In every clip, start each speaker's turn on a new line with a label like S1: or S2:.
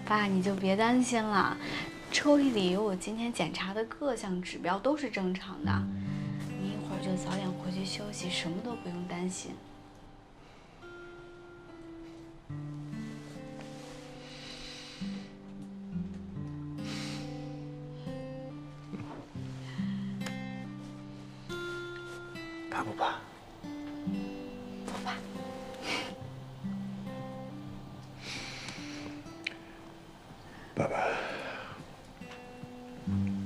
S1: 爸，你就别担心了，抽屉里有我今天检查的各项指标都是正常的。你一会儿就早点回去休息，什么都不用担心。
S2: 怕不怕？
S1: 不怕。
S2: 爸爸，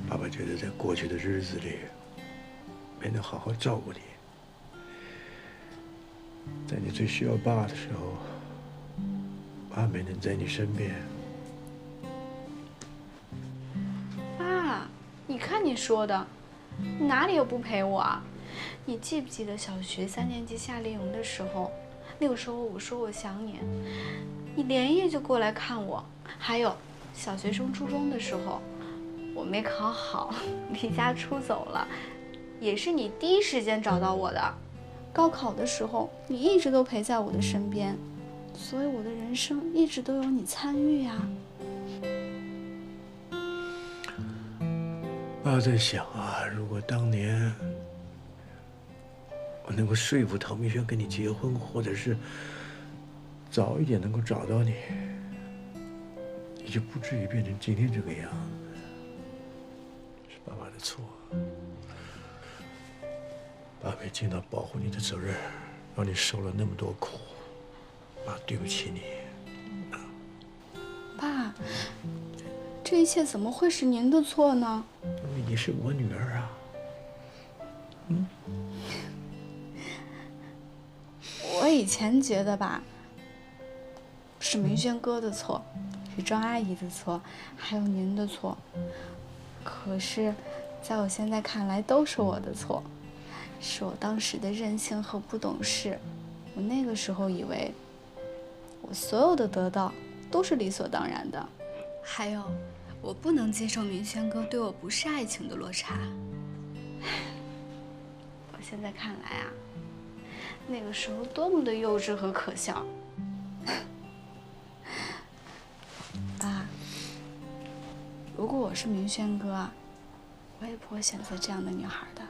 S2: 爸爸觉得在过去的日子里，没能好好照顾你，在你最需要爸的时候，爸没能在你身边。
S1: 爸，你看你说的，你哪里有不陪我啊？你记不记得小学3年级夏令营的时候，那个时候我说我想你，你连夜就过来看我。还有小学升初中的时候，我没考好，离家出走了，也是你第一时间找到我的。高考的时候，你一直都陪在我的身边，所以我的人生一直都有你参与呀。
S2: 爸在想啊，如果当年我能够说服唐明轩跟你结婚，或者是早一点能够找到你，你就不至于变成今天这个样子。是爸爸的错，爸没尽到保护你的责任，让你受了那么多苦，爸对不起你。
S1: 爸，这一切怎么会是您的错呢？
S2: 因为你是我女儿啊。
S1: 我以前觉得吧，是明轩哥的错，是庄阿姨的错，还有您的错。可是，在我现在看来，都是我的错，是我当时的任性和不懂事。我那个时候以为，我所有的得到都是理所当然的。还有，我不能接受明轩哥对我不是爱情的落差。我现在看来啊，那个时候多么的幼稚和可笑。爸，如果我是明轩哥啊，我也不会选择这样的女孩的。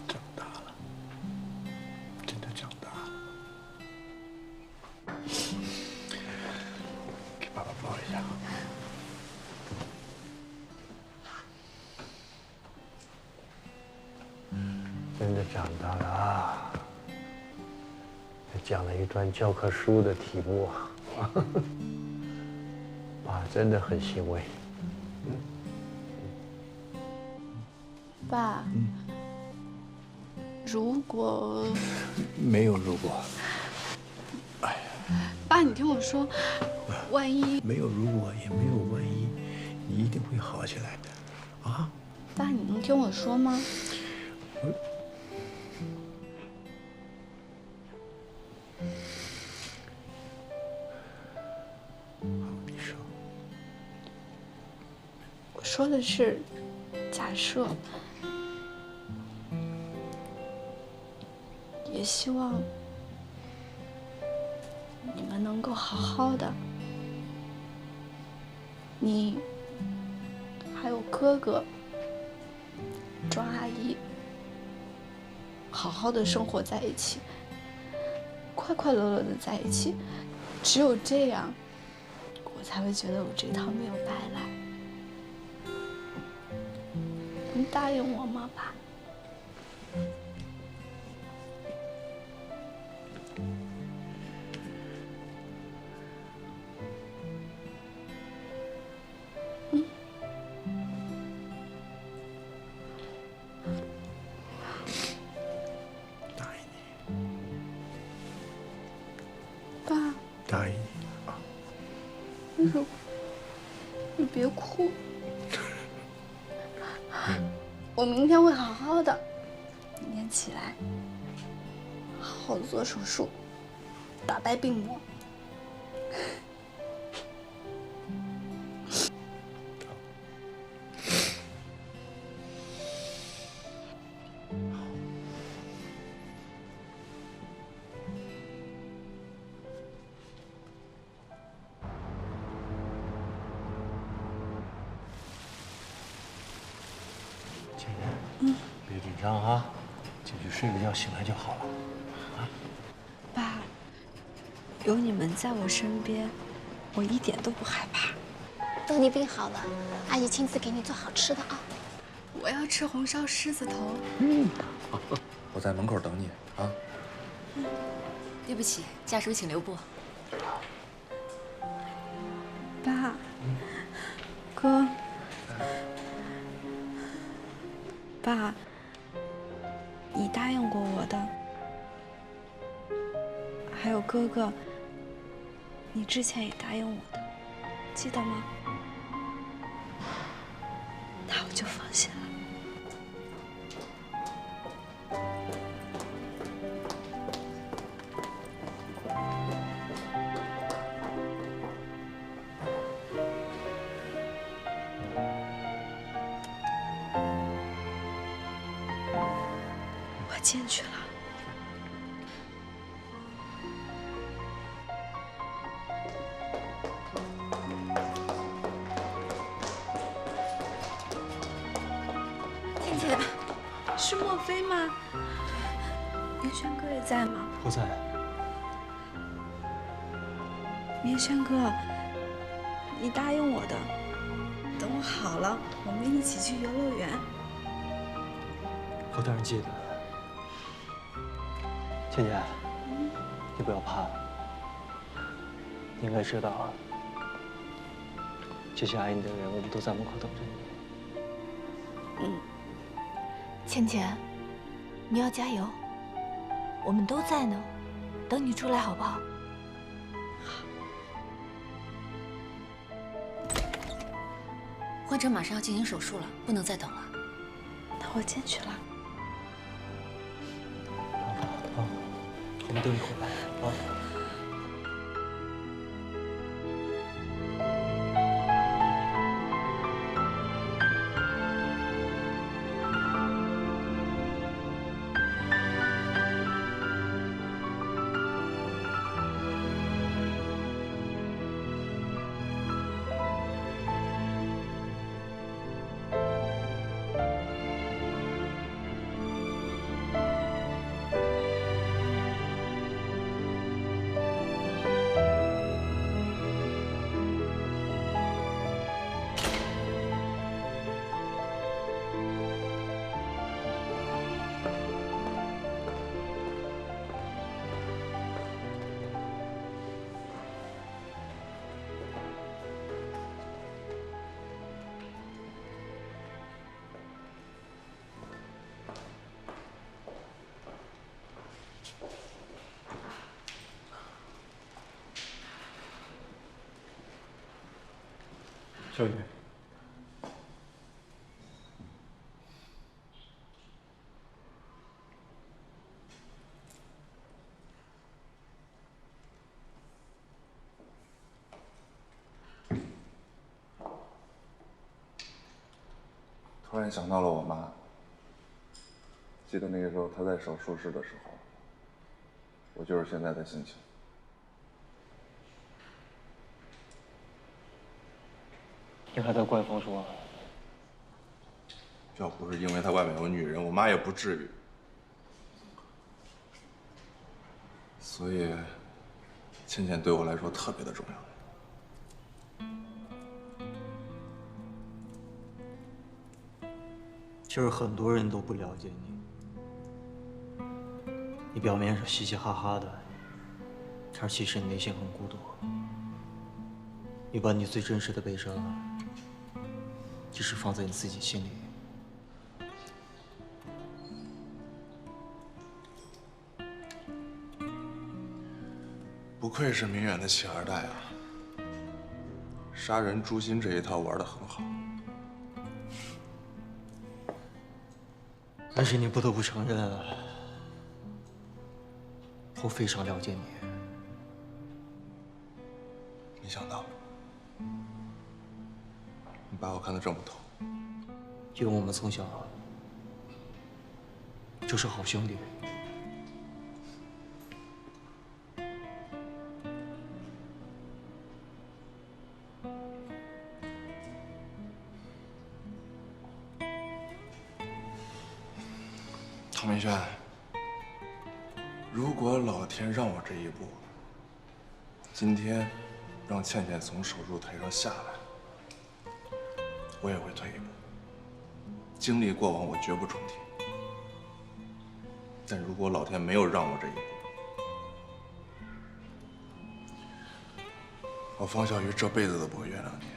S2: 长大了，真的长大了。给爸爸抱一下。真的长大了啊！还讲了一段教科书的题目啊，爸真的很欣慰。
S1: 爸，如果
S2: 没有如果，
S1: 爸，你听我说，万一
S2: 没有如果，也没有万一，你一定会好起来的，啊！
S1: 爸，你能听我说吗？
S2: 你说，
S1: 我说的是，假设，也希望你们能够好好的，你还有哥哥庄阿姨，好好的生活在一起，快快乐乐的在一起。只有这样，我才会觉得我这趟没有白来。你答应我吗，爸？
S2: 答应你，
S1: 爸，
S2: 答应你啊！
S1: 你说，你别哭。我明天会好好的，明天起来好好做手术，打败病魔。
S2: 别紧张啊，进去睡个觉，醒来就好了。
S1: 爸，有你们在我身边，我一点都不害怕。
S3: 等你病好了，阿姨亲自给你做好吃的啊。
S1: 我要吃红烧狮子头。
S4: 我在门口等你啊。
S5: 对不起，家属请留步。
S1: 爸，哥，爸，你答应过我的，还有哥哥，你之前也答应我的，记得吗？那我就放心了。我进去了。
S3: 倩倩，
S1: 是莫非吗？明轩哥也在吗？
S2: 不在。
S1: 明轩哥，你答应我的，等我好了，我们一起去游乐园。
S6: 我当然记得。倩倩，你不要怕，你应该知道，这些爱你的人，我们都在门口等着你。
S3: 倩倩，你要加油，我们都在呢，等你出来好不好？
S5: 患者马上要进行手术了，不能再等了。
S1: 那我进去了。
S6: 我们等你回来啊。小雨，
S4: 突然想到了我妈。记得那个时候她在手术室的时候，我就是现在的心情。
S6: 你还在怪冯叔啊？
S4: 要不是因为他外面有女人，我妈也不至于。所以，倩倩对我来说特别的重要。
S6: 其实很多人都不了解你，你表面上嘻嘻哈哈的，但是其实你内心很孤独。你把你最真实的悲伤，只是放在你自己心里。
S4: 不愧是明远的弃二代啊！杀人诛心这一套玩得很好。
S6: 但是你不得不承认，我非常了解你。
S4: 没想到，你把我看得这么透。
S6: 因为我们从小就是好兄弟。
S4: 程明轩，如果老天让我这一步，今天让倩倩从手术台上下来，我也会退一步。经历过往，我绝不重提。但如果老天没有让我这一步，我方小鱼这辈子都不会原谅你。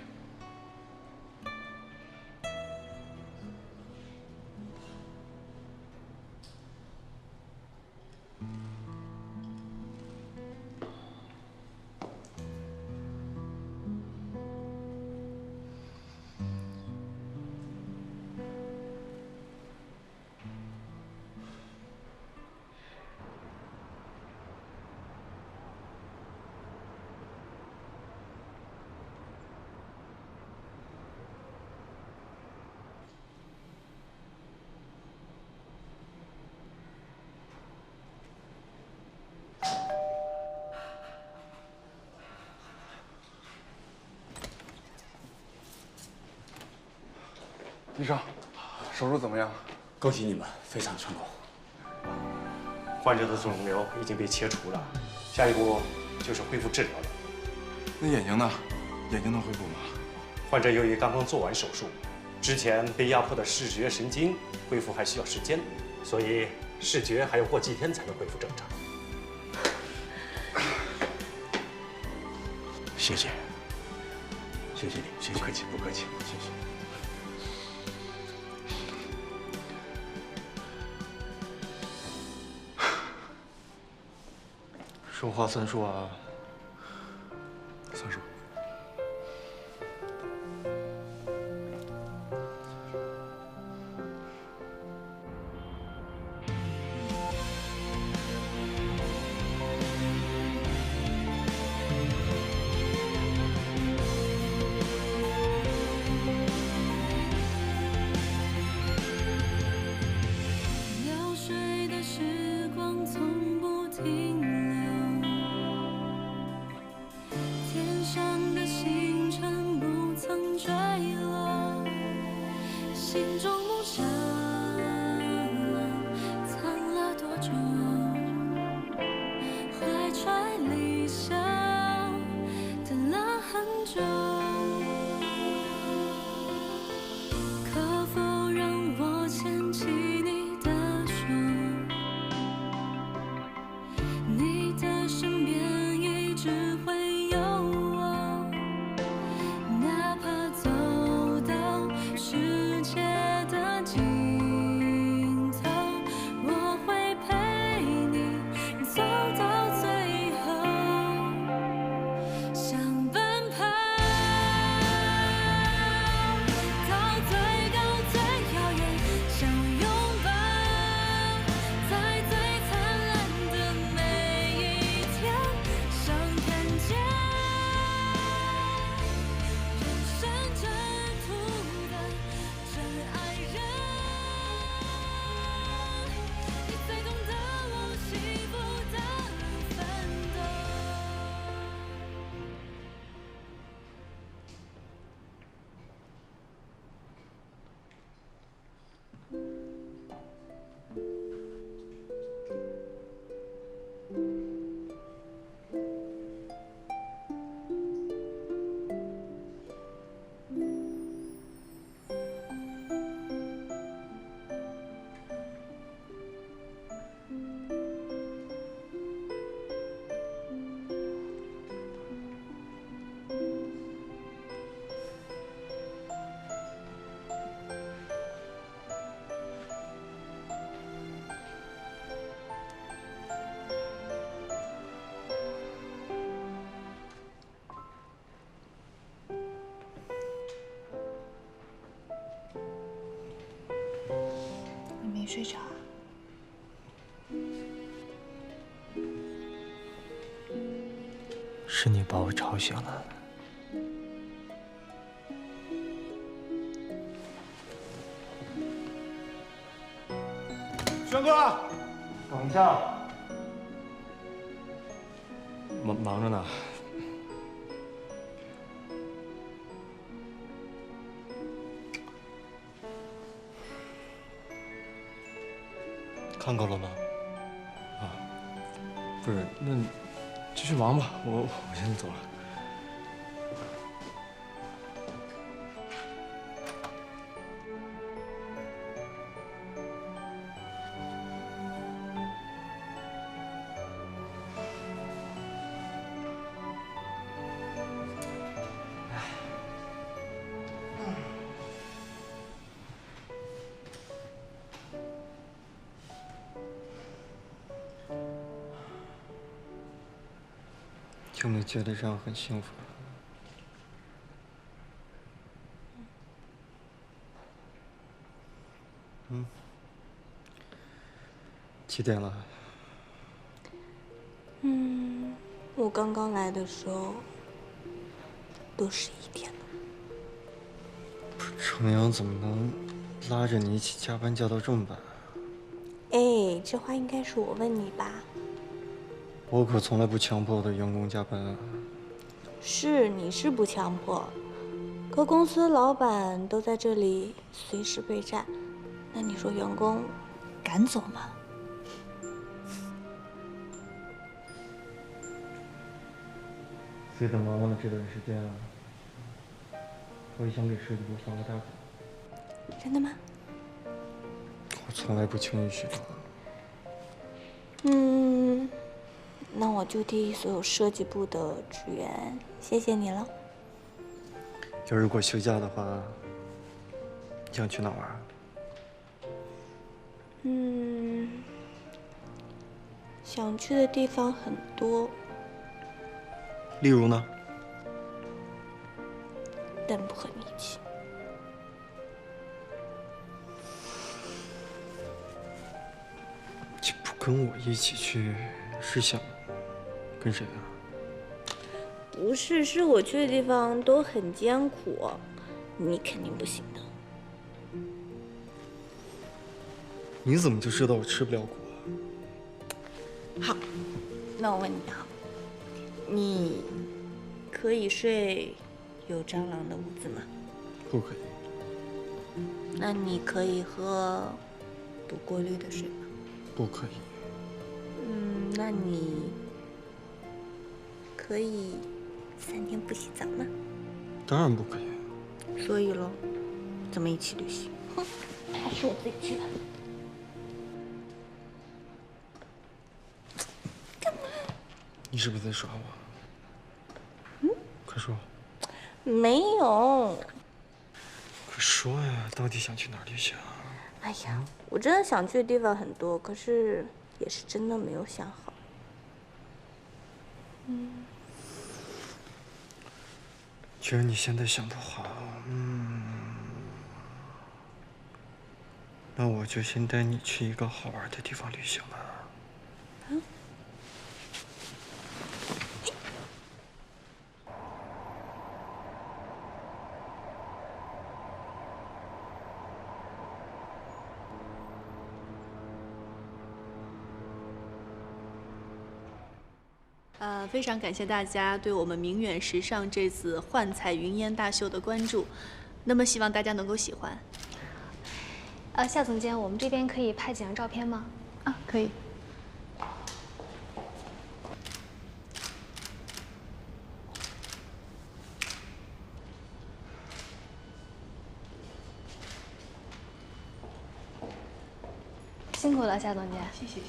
S4: 医生，手术怎么样？
S7: 恭喜你们，非常成功。患者的肿瘤已经被切除了，下一步就是恢复治疗了。
S4: 那眼睛呢？眼睛能恢复吗？
S7: 患者由于刚刚做完手术，之前被压迫的视觉神经恢复还需要时间，所以视觉还要过几天才能恢复正常。
S2: 谢谢，谢谢你，谢谢。
S7: 不客气，不客气，
S2: 谢谢。
S6: 说话算数啊！
S4: 算数。
S8: 流水的时光从不停留，天上的星辰不曾坠落，心中梦想藏了多久？怀揣理想等了很久，可否让我牵起你的手？你的身边一直会有我，哪怕走到世界的尽头，我会陪你走到最后，想奔跑到最高最遥远，想拥抱在最灿烂的每一天，想看见人生征途的真爱人，你最懂得我幸福的奋斗。
S3: 你没睡着啊？
S6: 是你把我吵醒了。
S2: 轩哥，
S6: 等一下，忙着呢。看够了吗？
S4: 啊，不是，那你继续忙吧，我先走了。
S6: 有没有觉得这样很幸福？几点了？
S3: 我刚刚来的时候都11点了。
S6: 程阳怎么能拉着你一起加班加到这么晚？
S3: 哎，这话应该是我问你吧？
S6: 我可从来不强迫我的员工加班啊。
S3: 是，你是不强迫，可公司老板都在这里随时备战，那你说员工敢走吗？
S6: 所以等忙完了这段时间啊，我也想给设计部放个大假。
S3: 真的吗？
S6: 我从来不轻易许诺。
S3: 那我就替所有设计部的职员谢谢你了。
S6: 要如果休假的话，你想去哪玩啊？
S3: 想去的地方很多，
S6: 例如呢？
S3: 但不和你一起。
S6: 你不跟我一起去，是想跟谁啊？
S3: 不是，是我去的地方都很艰苦，你肯定不行的。
S6: 你怎么就知道我吃不了苦啊？
S3: 好，那我问你啊，你可以睡有蟑螂的屋子吗？
S6: 不可以。
S3: 那你可以喝不过滤的水吗？
S6: 不可以。
S3: 那你可以3天不洗澡吗？
S6: 当然不可以。
S3: 所以咯，怎么一起旅行？哼，还是我自己去吧。
S6: 你是不是在耍我？快说。
S3: 没有。
S6: 快说呀，到底想去哪儿旅行？
S3: 哎呀，我真的想去的地方很多，可是也是真的没有想好。
S6: 既然你现在想不好，那我就先带你去一个好玩的地方旅行吧。
S9: 非常感谢大家对我们明远时尚这次幻彩云烟大秀的关注，那么希望大家能够喜欢。
S1: 夏总监，我们这边可以拍几张照片吗？
S9: 啊，可以。
S1: 辛苦了，夏总监。
S9: 谢谢。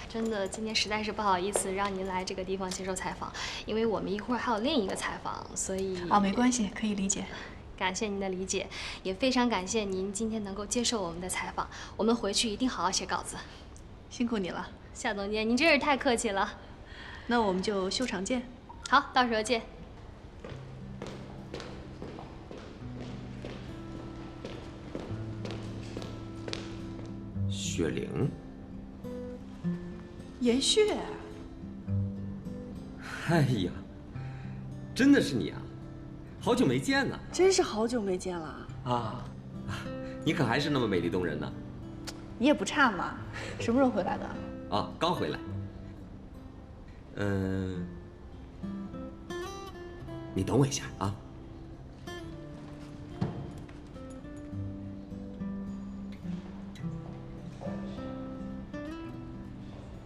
S1: 真的，今天实在是不好意思让您来这个地方接受采访，因为我们一会儿还有另一个采访，所以……
S9: 没关系，可以理解。
S1: 感谢您的理解，也非常感谢您今天能够接受我们的采访。我们回去一定好好写稿子。
S9: 辛苦你了，
S1: 夏总监，您真是太客气了。
S9: 那我们就秀场见。
S1: 好，到时候见。
S10: 雪玲，
S9: 严雪，
S10: 哎呀，真的是你啊！好久没见呢。
S9: 真是好久没见了
S10: 啊！你可还是那么美丽动人呢。
S9: 你也不差嘛。什么时候回来的？
S10: 啊，刚回来。你等我一下啊。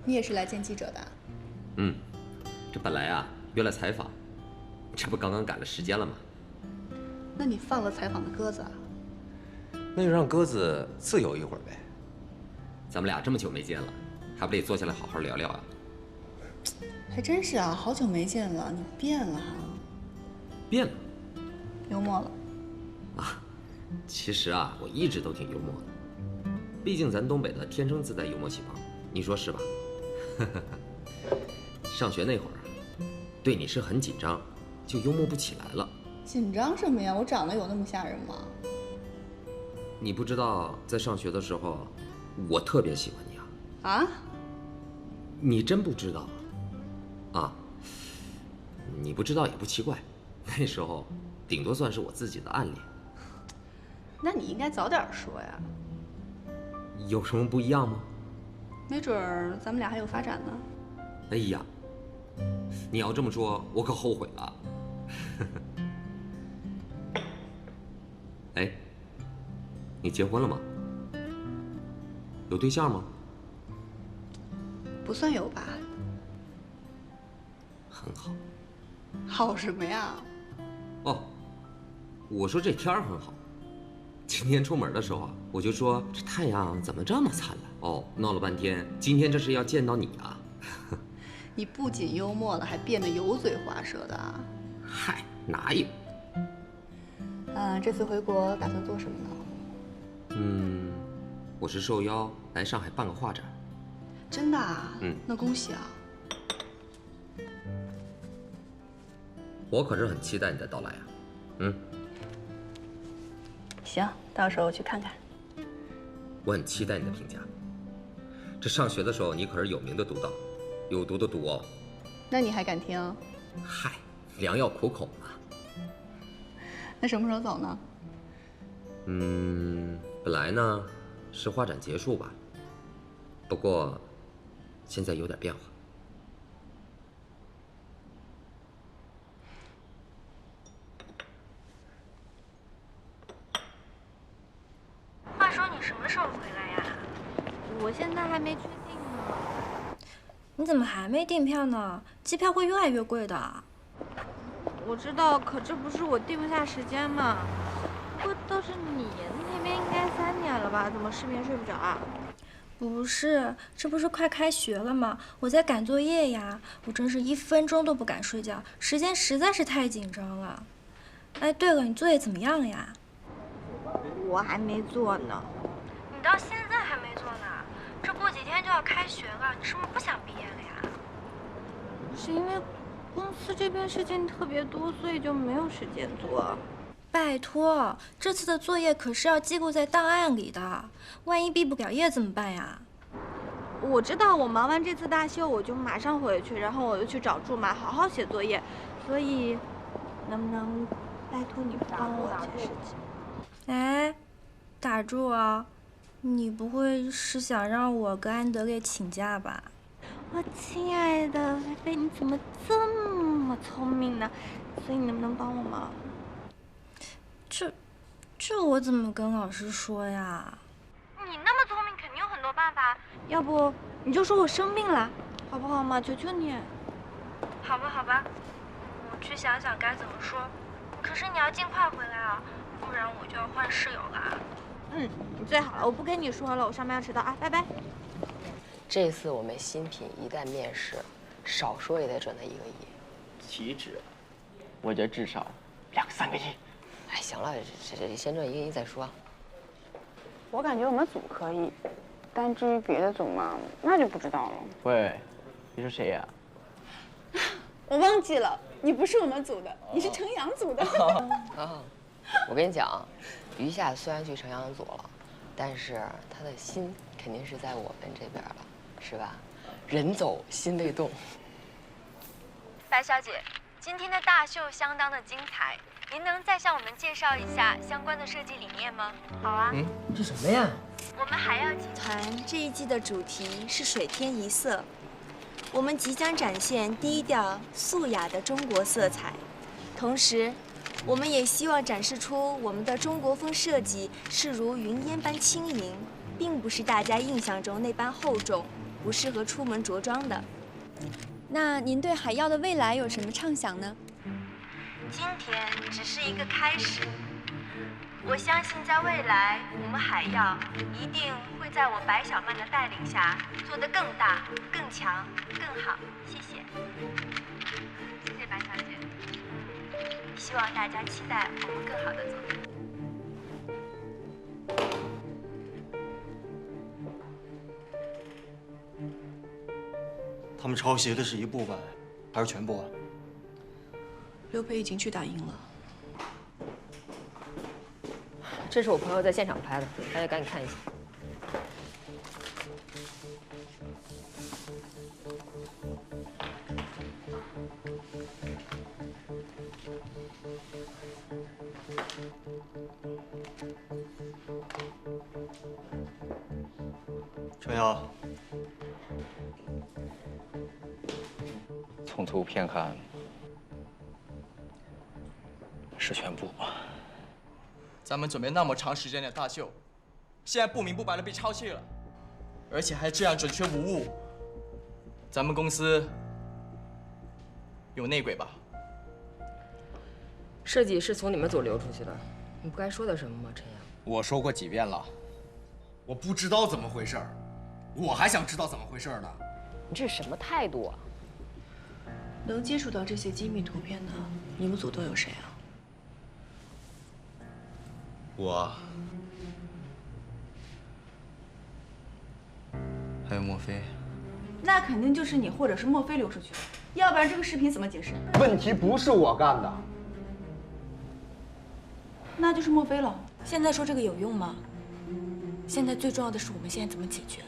S9: 你也是来见记者的？
S10: 嗯，这本来啊约了采访，这不刚刚赶了时间了吗？
S9: 那你放了采访的鸽子啊？
S10: 那就让鸽子自由一会儿呗。咱们俩这么久没见了，还不得坐下来好好聊聊啊？
S9: 还真是啊，好久没见了，你变了哈。
S10: 变了
S9: 幽默了。
S10: 啊？其实啊，我一直都挺幽默的，毕竟咱东北的天生自带幽默细胞，你说是吧？上学那会儿啊，对你是很紧张，就幽默不起来了。
S9: 紧张什么呀？我长得有那么吓人吗？
S10: 你不知道，在上学的时候，我特别喜欢你啊！
S9: 啊？
S10: 你真不知道啊？你不知道也不奇怪，那时候顶多算是我自己的暗恋。
S9: 那你应该早点说呀。
S10: 有什么不一样吗？
S9: 没准儿咱们俩还有发展呢。
S10: 哎呀，你要这么说，我可后悔了。哎，你结婚了吗？有对象吗？
S9: 不算有吧。
S10: 很好。
S9: 好什么呀？
S10: 哦，我说这天儿很好。今天出门的时候啊，我就说这太阳怎么这么灿烂？哦，闹了半天，今天这是要见到你啊！
S9: 你不仅幽默了，还变得油嘴滑舌的啊！
S10: 嗨，哪有？
S9: 这次回国打算做什么呢？
S10: 我是受邀来上海办个画展。
S9: 真的啊？那恭喜啊！
S10: 我可是很期待你的到来啊。
S9: 行，到时候我去看看。
S10: 我很期待你的评价。这上学的时候，你可是有名的独到，有毒的毒哦。
S9: 那你还敢听？
S10: 嗨，良药苦口嘛。
S9: 那什么时候走呢？
S10: 本来呢是画展结束吧，不过现在有点变化。
S3: 话说你什么时候回来呀？我现在还没确定呢。你怎么还没订票呢？机票会越来越贵的。我知道，可这不是我定不下时间嘛。不过倒是你那边应该3点了吧？怎么失眠睡不着啊？不是，这不是快开学了吗？我在赶作业呀，我真是1分钟都不敢睡觉，时间实在是太紧张了。哎，对了，你作业怎么样了呀？我还没做呢。你到现在还没做呢？这过几天就要开学了，你是不是不想毕业了呀？是因为公司这边事情特别多，所以就没有时间做。拜托，这次的作业可是要记录在档案里的，万一毕不了业怎么办呀？我知道，我忙完这次大秀，我就马上回去，然后我又去找驻马好好写作业，所以能不能拜托你帮我这事情？哎，打住啊！你不会是想让我跟安德烈请假吧？我亲爱的菲菲，你怎么这么聪明呢？所以你能不能帮我忙？这我怎么跟老师说呀？你那么聪明，肯定有很多办法。要不你就说我生病了，好不好嘛？求求你。好吧，好吧，我去想想该怎么说。可是你要尽快回来啊，不然我就要换室友了。你最好了，我不跟你说了，我上班要迟到啊，拜拜。
S11: 这次我们新品一旦面试，少说也得赚到1个亿。
S12: 岂止，我觉得至少2、3个亿。
S11: 哎，行了，这先赚1个亿再说。
S13: 我感觉我们组可以，但至于别的组嘛，那就不知道了。
S12: 喂，你说谁呀？
S9: 我忘记了，你不是我们组的，你是程阳组的。
S11: 我跟你讲，余夏虽然去程阳组了，但是他的心肯定是在我们这边了，是吧？人走心未动。
S14: 白小姐，今天的大秀相当的精彩，您能再向我们介绍一下相关的设计理念吗？
S11: 好啊。这什么呀？
S14: 我们海耀集团这一季的主题是水天一色，我们即将展现低调素雅的中国色彩，同时，我们也希望展示出我们的中国风设计是如云烟般轻盈，并不是大家印象中那般厚重。不适合出门着装的。那您对海药的未来有什么畅想呢？今天只是一个开始，我相信在未来，我们海药一定会在我白小曼的带领下做得更大、更强、更好。谢谢，谢谢白小姐。希望大家期待我们更好的作品。
S6: 他们抄袭的是一部分，还是全部啊？
S9: 刘培已经去打印了。
S11: 这是我朋友在现场拍的，大家赶紧看一下。
S6: 程瑶，
S12: 从图片看是全部。
S15: 咱们准备那么长时间的大秀，现在不明不白的被抄袭了，而且还这样准确无误。咱们公司有内鬼吧？
S11: 设计是从你们组流出去的，你不该说的什么吗，陈阳？
S16: 我说过几遍了，我不知道怎么回事儿，我还想知道怎么回事呢。
S11: 你这是什么态度啊？
S9: 能接触到这些机密图片的，你们组都有谁啊？
S15: 我，还有莫非。
S13: 那肯定就是你或者是莫非流出去的，要不然这个视频怎么解释？
S16: 问题不是我干的，
S13: 那就是莫非了。
S3: 现在说这个有用吗？现在最重要的是我们现在怎么解决。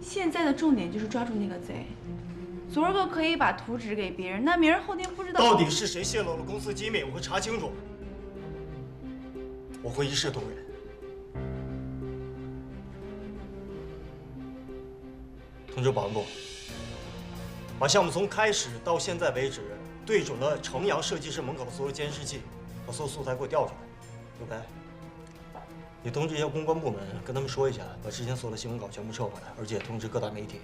S13: 现在的重点就是抓住那个贼。昨儿个可以把图纸给别人，那明儿后天不知道
S6: 到底是谁泄露了公司机密，我会查清楚。我会一视同仁。通知保安部，把项目从开始到现在为止对准了城阳设计师门口的所有监视器，把所有素材给我调出来。刘培，你通知一下公关部门，跟他们说一下，把之前所有的新闻稿全部撤回来，而且通知各大媒体，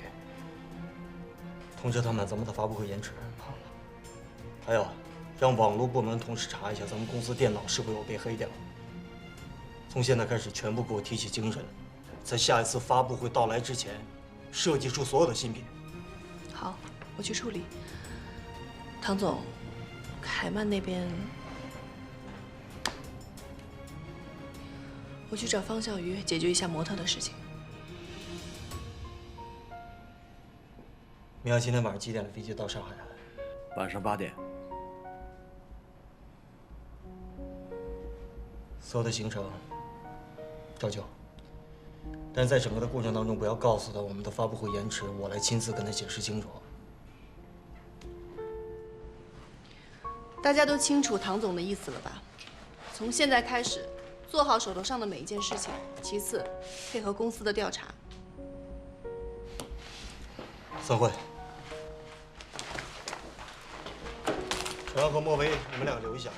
S6: 通知他们咱们的发布会延迟。好。还有，让网络部门同时查一下咱们公司电脑是否有被黑掉。从现在开始，全部给我提起精神，在下一次发布会到来之前，设计出所有的新品。
S9: 好，我去处理。唐总，凯曼那边，我去找方小鱼解决一下模特的事情。
S6: 明阳今天晚上几点的飞机到上海啊？
S2: 晚上8点。
S6: 所有的行程照旧，但是在整个的过程当中，不要告诉他我们的发布会延迟，我来亲自跟他解释清楚。
S9: 大家都清楚唐总的意思了吧？从现在开始，做好手头上的每一件事情。其次，配合公司的调查。
S6: 散会。陈阳和莫威，你们俩留一下。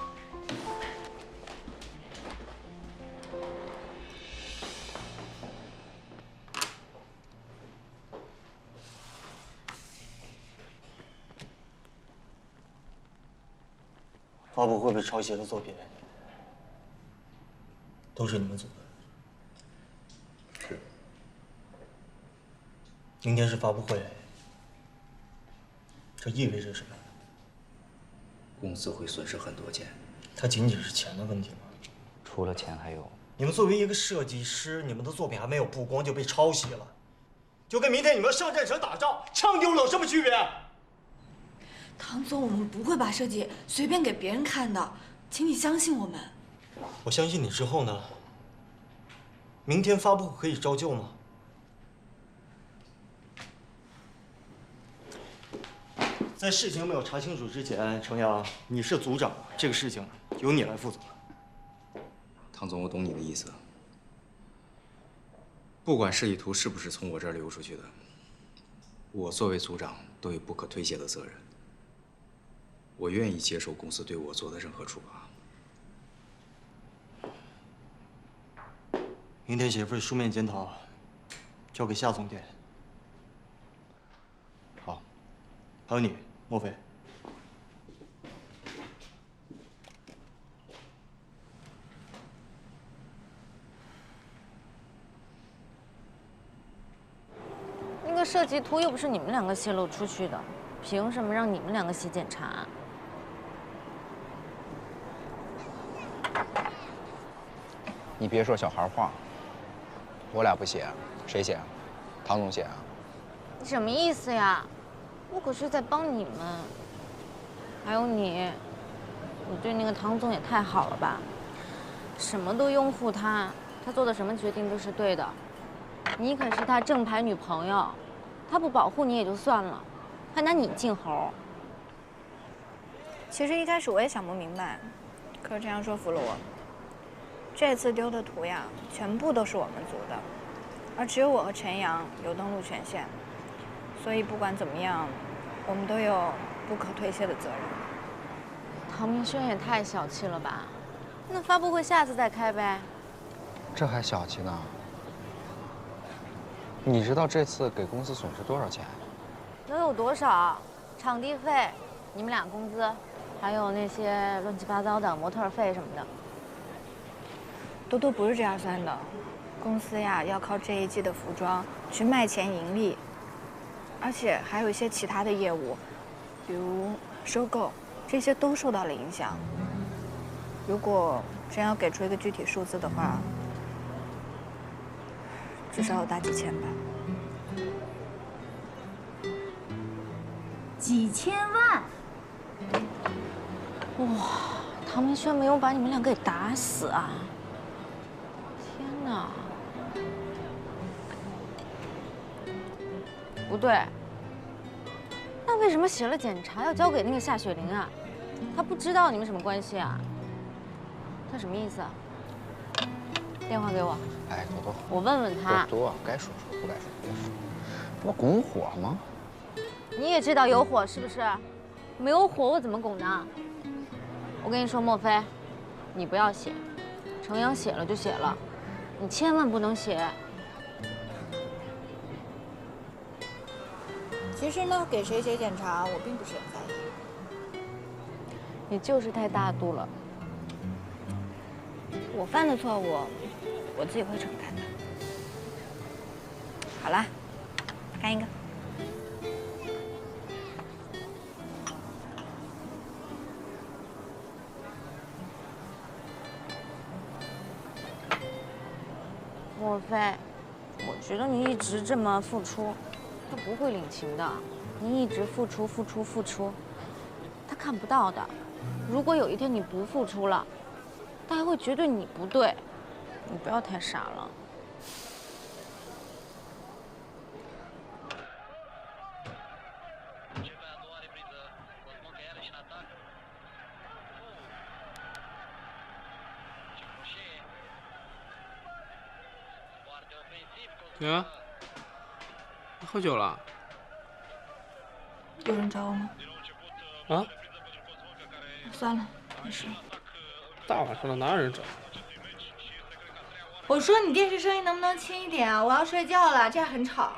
S6: 发布会被抄袭的作品，都是你们组的。
S4: 是。
S6: 明天是发布会，这意味着什么？
S12: 公司会损失很多钱。
S6: 它仅仅是钱的问题吗？
S12: 除了钱还有，
S6: 你们作为一个设计师，你们的作品还没有曝光就被抄袭了，就跟明天你们上战场打仗枪丢了有什么区别？
S3: 唐总，我们不会把设计随便给别人看的，请你相信我们。
S6: 我相信你之后呢？明天发布会可以照旧吗？在事情没有查清楚之前，程阳，你是组长，这个事情由你来负责。
S16: 唐总，我懂你的意思。不管示意图是不是从我这儿流出去的，我作为组长都有不可推卸的责任。我愿意接受公司对我做的任何处
S6: 罚。明天写份书面检讨，交给夏总监。还有你，莫非。
S3: 那个设计图又不是你们两个泄露出去的，凭什么让你们两个写检查？
S12: 你别说小孩话，我俩不写，谁写啊？唐总写啊？
S3: 你什么意思呀？我可是在帮你们。还有你对那个唐总也太好了吧？什么都拥护他，他做的什么决定都是对的。你可是他正牌女朋友，他不保护你也就算了，还拿你进猴。
S17: 其实一开始我也想不明白，可是陈阳说服了我。这次丢的图呀，全部都是我们组的，而只有我和陈阳有登录权限，所以不管怎么样，我们都有不可推卸的责任。
S3: 唐明轩也太小气了吧？那发布会下次再开呗。
S12: 这还小气呢？你知道这次给公司损失多少钱？
S3: 能有多少？场地费、你们俩工资，还有那些乱七八糟的模特费什么的。
S17: 多多不是这样算的，公司呀要靠这一季的服装去卖钱盈利，而且还有一些其他的业务，比如收购，这些都受到了影响。如果真要给出一个具体数字的话，至少有大几千吧。
S3: 几千万！哇，唐明轩没有把你们俩给打死啊！天哪！不对，那为什么写了检查要交给那个夏雪玲啊？他不知道你们什么关系啊？他什么意思啊？电话给我。
S12: 哎，多多，
S3: 我问问他。
S12: 多多，该说说，不该说别说，这不拱火吗？
S3: 你也知道有火是不是？没有火我怎么拱呢？我跟你说，莫非，你不要写，程阳写了就写了，你千万不能写。
S17: 其实呢，给谁写检查，我并不是很在意。
S3: 你就是太大度了。
S17: 我犯的错误，我自己会承担的。好啦，干一个。
S3: 莫非，我觉得你一直这么付出，他不会领情的。你一直付出，付出，付出，他看不到的。如果有一天你不付出了，他还会觉得你不对。你不要太傻了。
S18: 呀，你喝酒了？
S17: 有人找我吗？
S18: 啊？
S17: 算了，没事。
S18: 大晚上的哪有人找？
S13: 我说你电视声音能不能轻一点啊？我要睡觉了，这样很吵。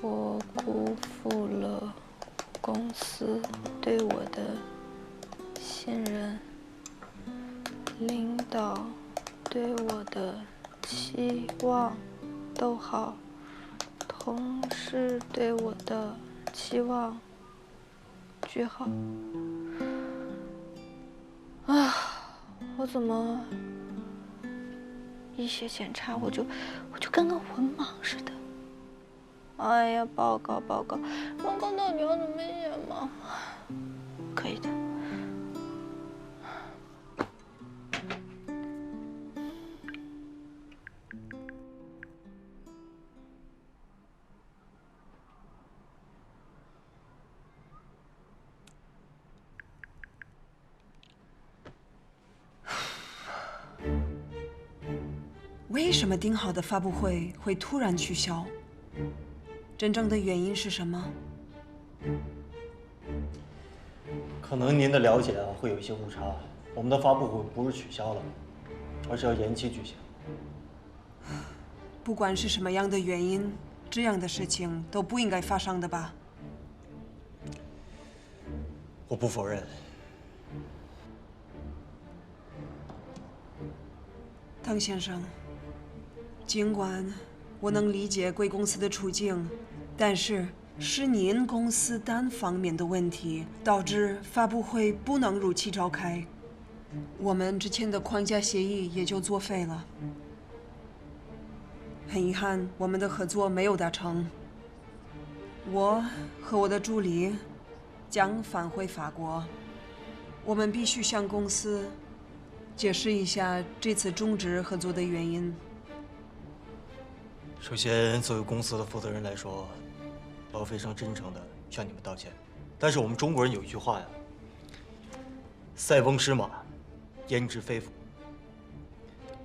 S17: 我辜负了公司对我的信任，领导对我的期望，逗号，同事对我的期望，句号。啊，我怎么一写检查我就跟个文盲似的？哎呀，报告，报告到底要怎么写吗？可以的。
S19: 为什么定好的发布会会突然取消？真正的原因是什么？
S6: 可能您的了解会有一些误差，我们的发布会不是取消了，而是要延期举行。
S19: 不管是什么样的原因，这样的事情都不应该发生的吧？
S6: 我不否认。
S19: 汤先生，尽管我能理解贵公司的处境，但是是您公司单方面的问题，导致发布会不能如期召开，我们之前的框架协议也就作废了。很遗憾，我们的合作没有达成。我和我的助理将返回法国，我们必须向公司解释一下这次终止合作的原因。
S6: 首先，作为公司的负责人来说，我要非常真诚地向你们道歉。但是我们中国人有一句话呀，“塞翁失马，焉知非福”。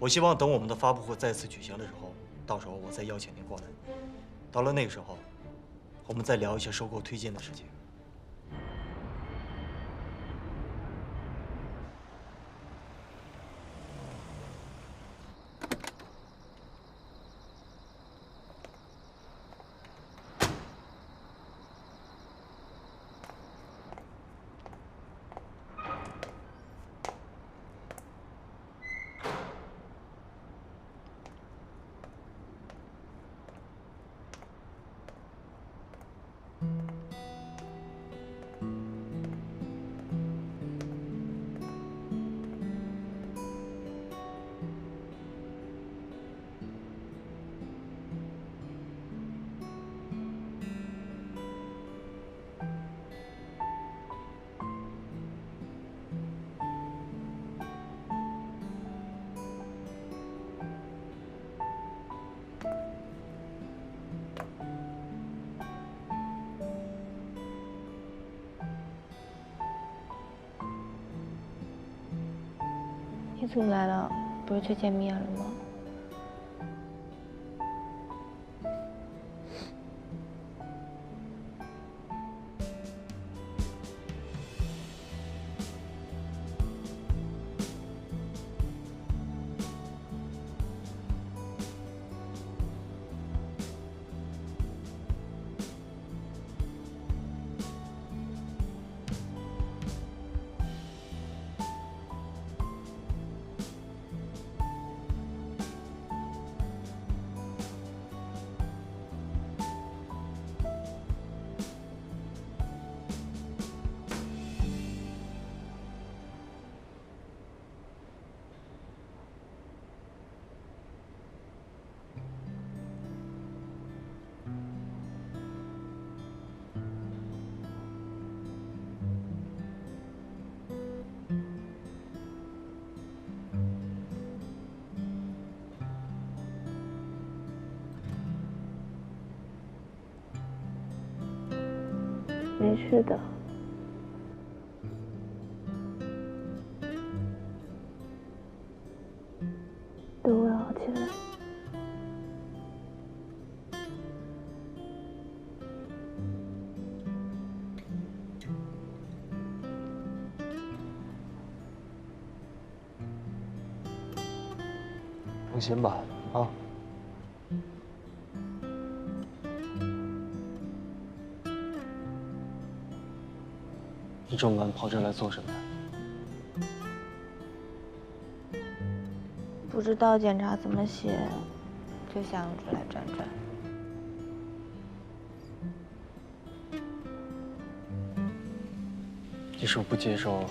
S6: 我希望等我们的发布会再次举行的时候，到时候我再邀请您过来。到了那个时候，我们再聊一些收购推进的事情。
S3: 你怎么来了？不是去见米娅了吗？没事的。都会好起来。
S6: 放心吧，啊。你这么晚跑这来做什么呀？
S3: 不知道检查怎么写，就想出来转转。
S6: 你是不是不接受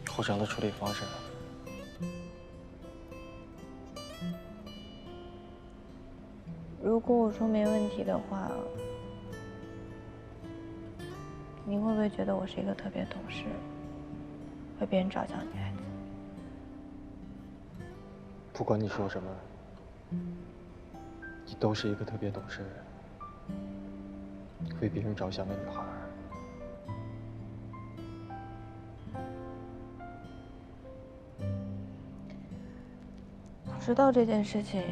S6: 后场的处理方式？
S3: 如果我说没问题的话，你会不会觉得我是一个特别懂事、为别人着想的女孩子？
S6: 不管你说什么，你都是一个特别懂事、为别人着想的女孩。
S3: 我知道这件事情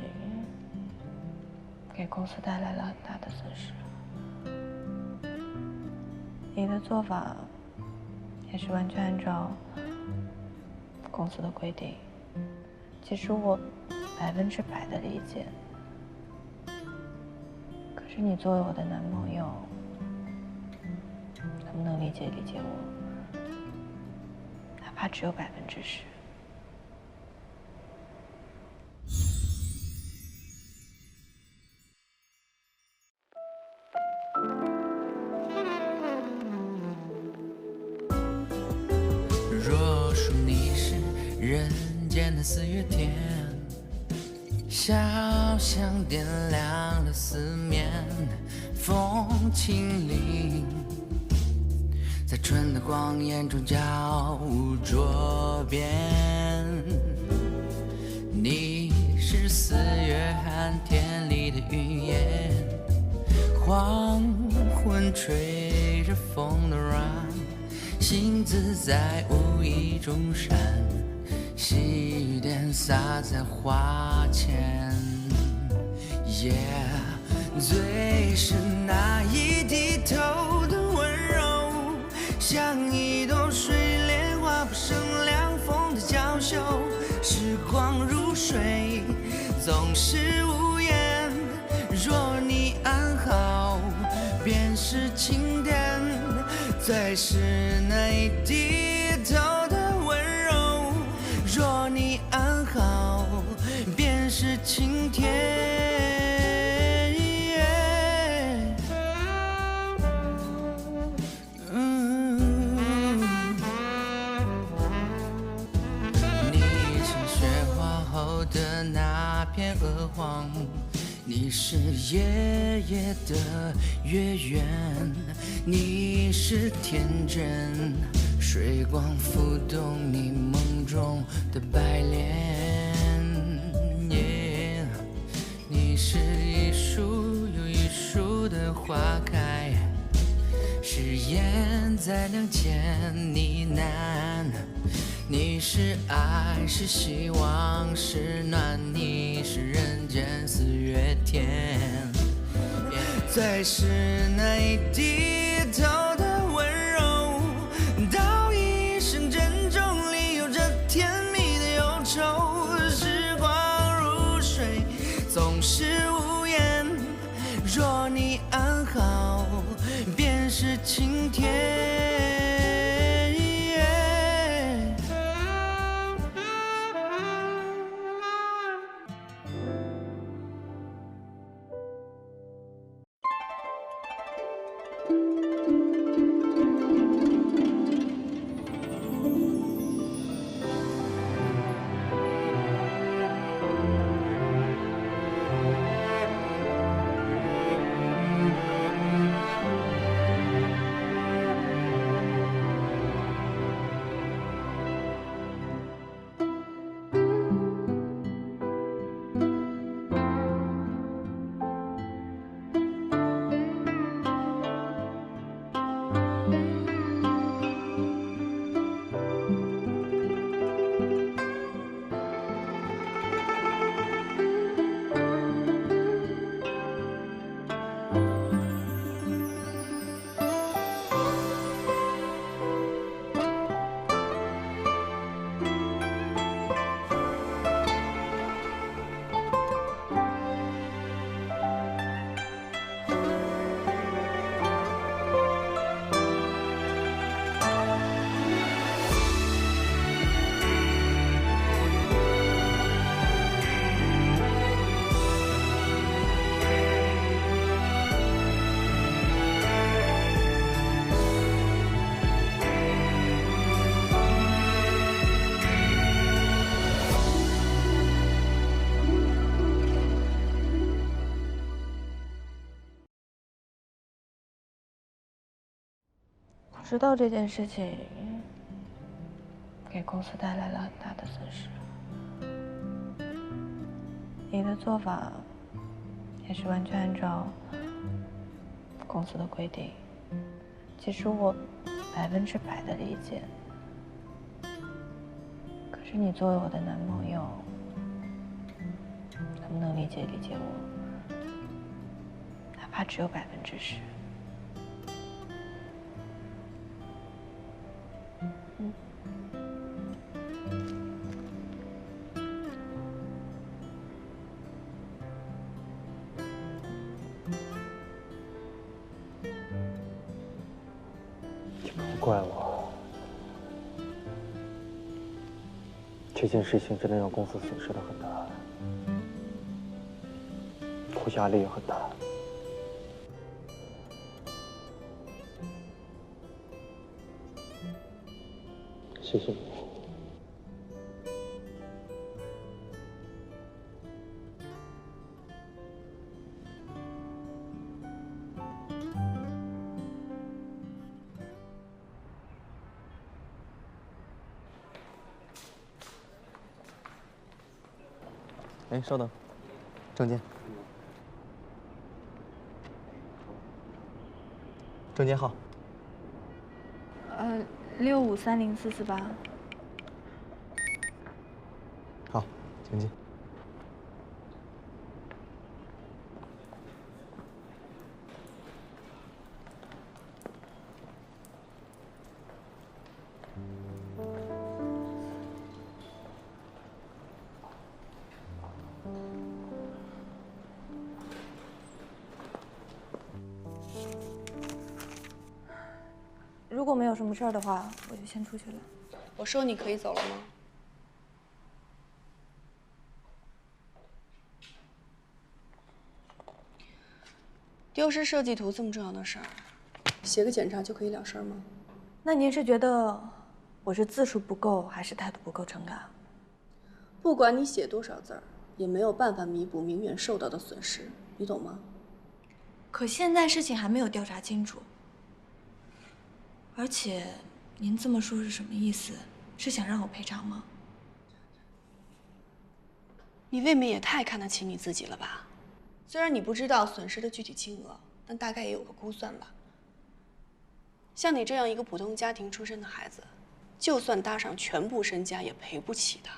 S3: 给公司带来了很大的损失，
S17: 你的做法也是完全按照公司的规定。其实我100%的理解，可是你作为我的男朋友，能不能理解我？哪怕只有10%。
S20: 若说你是人间的四月天，小巷点亮了四面风清灵，在春的光艳中交舞捉边。你是4月寒天里的云烟，黄昏吹着风的软，星子在无意中闪，细雨点洒在花前。最是那一低头的温柔，像一朵水莲花，不胜凉风的娇羞。时光如水，总是无言。若你安好，便是晴天。最是那一低头的温柔，若你安好，便是晴天。你是雪花后的那片鹅黄，你是夜夜的月圆，你是天真，水光浮动你梦中的白莲。你是一束又一束的花开，誓言在梁间呢喃。你是爱，是希望，是暖，你是人间四月天。最是那一低头的温柔，道一声珍重里有着甜蜜的忧愁。时光如水，总是无言。若你安好，便是晴天。
S17: 我知道这件事情给公司带来了很大的损失，你的做法也是完全按照公司的规定。其实我100%的理解，可是你作为我的男朋友，能不能理解我？哪怕只有10%。
S6: 怪我，这件事情真的让公司损失的很大，我压力也很大。谢谢你。哎，稍等，证件，证件号。
S17: 6530-448。
S6: 好，请进。
S17: 如果没有什么事儿的话，我就先出去了。
S9: 我说你可以走了吗？丢失设计图这么重要的事儿，写个检查就可以了事儿吗？
S17: 那您是觉得我是字数不够，还是态度不够诚恳？
S9: 不管你写多少字儿，也没有办法弥补明远受到的损失，你懂吗？
S17: 可现在事情还没有调查清楚，而且您这么说是什么意思？是想让我赔偿吗？
S9: 你未免也太看得起你自己了吧？虽然你不知道损失的具体金额，但大概也有个估算吧。像你这样一个普通家庭出身的孩子，就算搭上全部身家也赔不起的。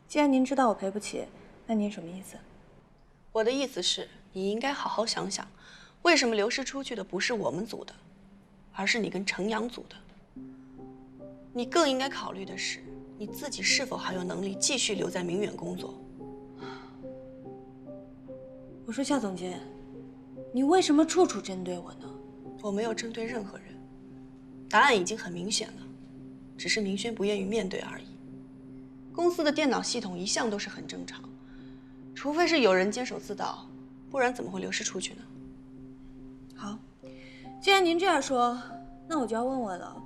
S17: 既然您知道我赔不起，那您什么意思？
S9: 我的意思是，你应该好好想想，为什么流失出去的不是我们组的，而是你跟程阳组的。你更应该考虑的是，你自己是否还有能力继续留在明远工作。
S17: 我说夏总监，你为什么处处针对我呢？
S9: 我没有针对任何人，答案已经很明显了，只是明轩不愿意面对而已。公司的电脑系统一向都是很正常，除非是有人监守自盗，不然怎么会流失出去呢？
S17: 好，既然您这样说，那我就要问问了，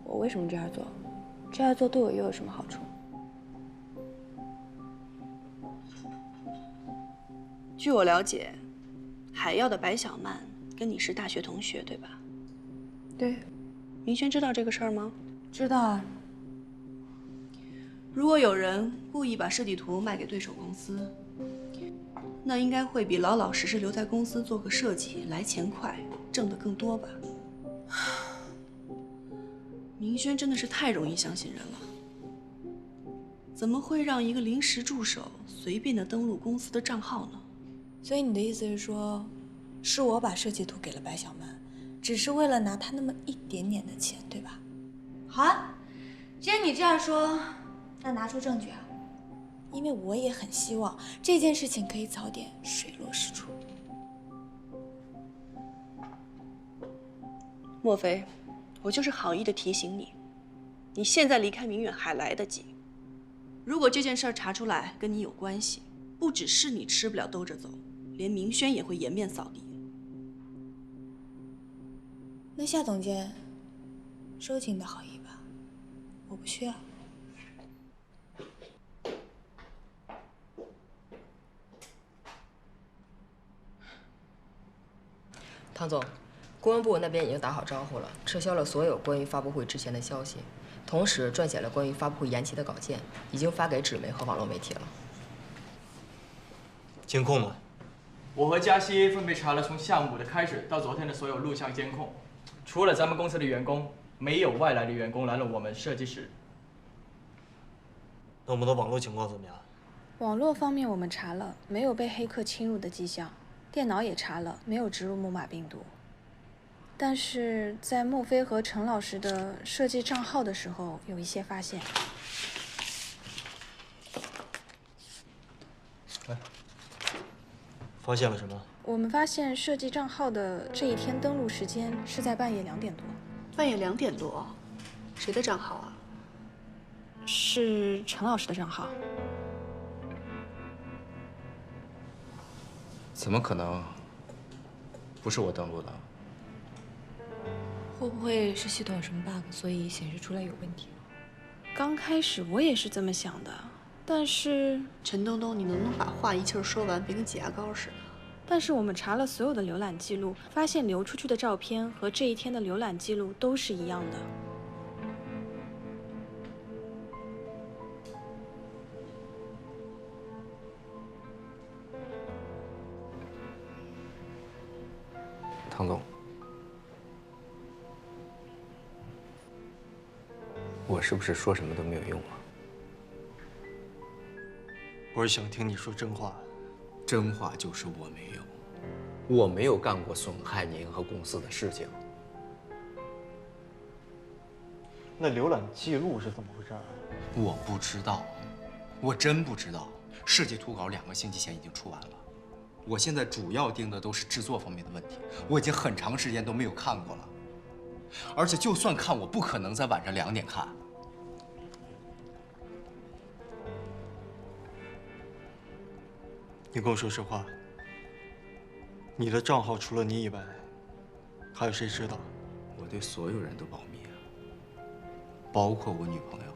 S17: 我为什么这样做？这样做对我又有什么好处？
S9: 据我了解，海耀的白小曼跟你是大学同学，对吧？
S17: 对。
S9: 明轩知道这个事儿吗？
S17: 知道啊。
S9: 如果有人故意把设计图卖给对手公司，那应该会比老老实实留在公司做个设计来钱快，挣得更多吧？明轩真的是太容易相信人了，怎么会让一个临时助手随便的登录公司的账号呢？
S17: 所以你的意思是说，是我把设计图给了白小曼，只是为了拿她那么一点点的钱，对吧？好啊，既然你这样说，那拿出证据啊！因为我也很希望这件事情可以早点水落石出。
S9: 莫非，我就是好意的提醒你，你现在离开明远还来得及。如果这件事儿查出来跟你有关系，不只是你吃不了兜着走，连明轩也会颜面扫地。
S17: 那夏总监，收起你的好意吧，我不需要。
S11: 唐总，公安部那边已经打好招呼了，撤销了所有关于发布会之前的消息，同时撰写了关于发布会延期的稿件，已经发给纸媒和网络媒体了。
S6: 监控呢？
S15: 我和嘉熙分别查了从项目的开始到昨天的所有录像监控，除了咱们公司的员工，没有外来的员工来了我们设计室。
S6: 那我们的网络情况怎么样？
S17: 网络方面我们查了，没有被黑客侵入的迹象。电脑也查了，没有植入木马病毒。但是在莫非和陈老师的设计账号的时候，有一些发现。
S6: 发现了什么？
S17: 我们发现设计账号的这一天登录时间是在半夜2点多。
S9: 半夜2点多，谁的账号啊？
S17: 是陈老师的账号。
S16: 怎么可能？不是我登录的。
S3: 会不会是系统有什么 bug， 所以显示出来有问题？
S17: 刚开始我也是这么想的，但是
S9: 陈东东，你能不能把话一气说完，别跟挤牙膏似的？
S17: 但是我们查了所有的浏览记录，发现流出去的照片和这一天的浏览记录都是一样的。
S10: 唐总，我是不是说什么都没有用啊？
S6: 我是想听你说真话。
S16: 真话就是我没有干过损害您和公司的事情。
S6: 那浏览记录是怎么回事？
S16: 我不知道，我真不知道。设计图稿2个星期前已经出完了。我现在主要盯的都是制作方面的问题，我已经很长时间都没有看过了，而且就算看，我不可能在晚上2点看。
S6: 你跟我说实话，你的账号除了你以外，还有谁知道？
S16: 我对所有人都保密啊，包括我女朋友。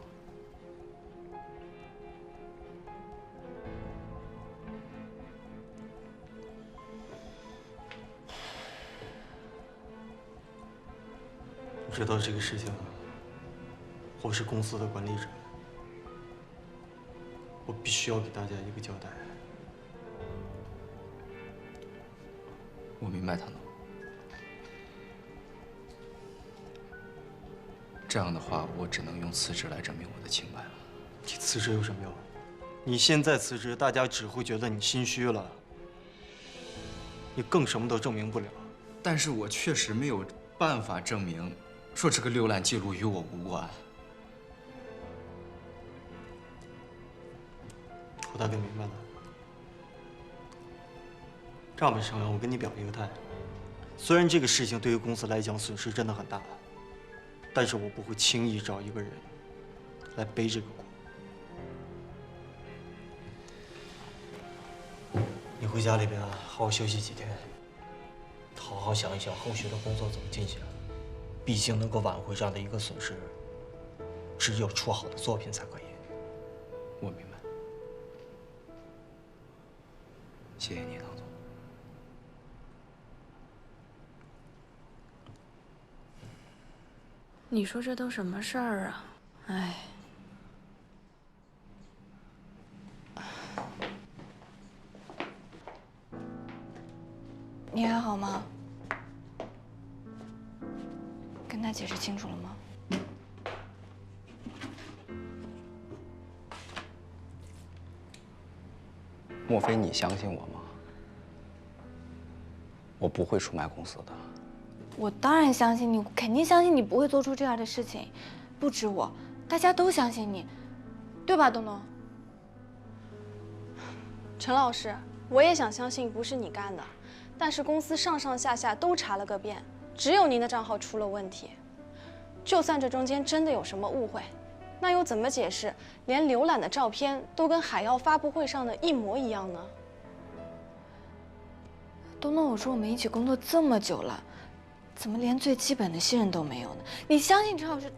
S6: 知道这个事情，我是公司的管理者，我必须要给大家一个交代。
S16: 我明白，唐总。这样的话，我只能用辞职来证明我的清白了。
S6: 你辞职有什么用？你现在辞职，大家只会觉得你心虚了，你更什么都证明不了。
S16: 但是我确实没有办法证明。说这个浏览记录与我无关。
S6: 我大概明白了。这样吧，程阳，我跟你表一个态。虽然这个事情对于公司来讲损失真的很大，但是我不会轻易找一个人来背这个锅。你回家里边好好休息几天，好好想一想后续的工作怎么进行。毕竟能够挽回这样的一个损失，只有出好的作品才可以。
S16: 我明白，谢谢你，唐总。
S17: 你说这都什么事儿啊？哎，
S3: 你还好吗？跟他解释清楚了吗？
S12: 莫非你相信我吗？我不会出卖公司的。
S3: 我当然相信你，肯定相信你不会做出这样的事情。不止我，大家都相信你，对吧，东东？
S9: 陈老师，我也想相信不是你干的，但是公司上上下下都查了个遍。只有您的账号出了问题，就算这中间真的有什么误会，那又怎么解释连浏览的照片都跟海妖发布会上的一模一样呢？
S3: 东东，我说我们一起工作这么久了，怎么连最基本的信任都没有呢？你相信陈老师？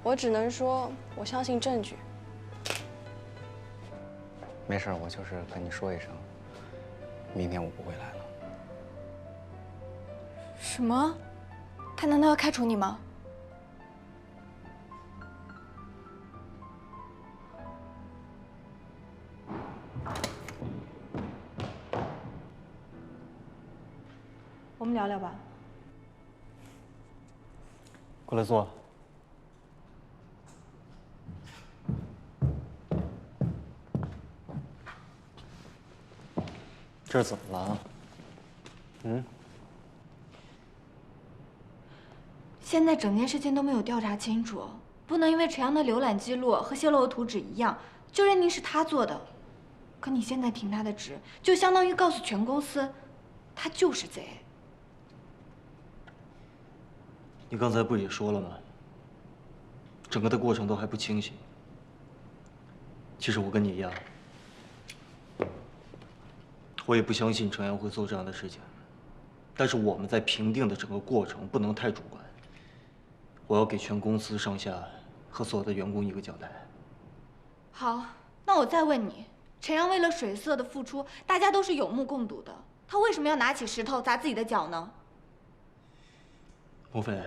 S9: 我只能说，我相信证据。
S12: 没事，我就是跟你说一声，明天我不会来了。
S3: 什么？他难道要开除你吗？
S17: 我们聊聊吧。
S6: 过来坐。这是怎么了？嗯？
S3: 现在整件事情都没有调查清楚，不能因为陈阳的浏览记录和泄露的图纸一样，就认定是他做的。
S17: 可你现在停他的职，就相当于告诉全公司，他就是贼。
S6: 你刚才不也说了吗？整个的过程都还不清晰。其实我跟你一样，我也不相信程阳会做这样的事情。但是我们在评定的整个过程不能太主观。我要给全公司上下和所有的员工一个交代。
S17: 好，那我再问你，陈阳为了水色的付出，大家都是有目共睹的，他为什么要拿起石头砸自己的脚呢？
S6: 莫非，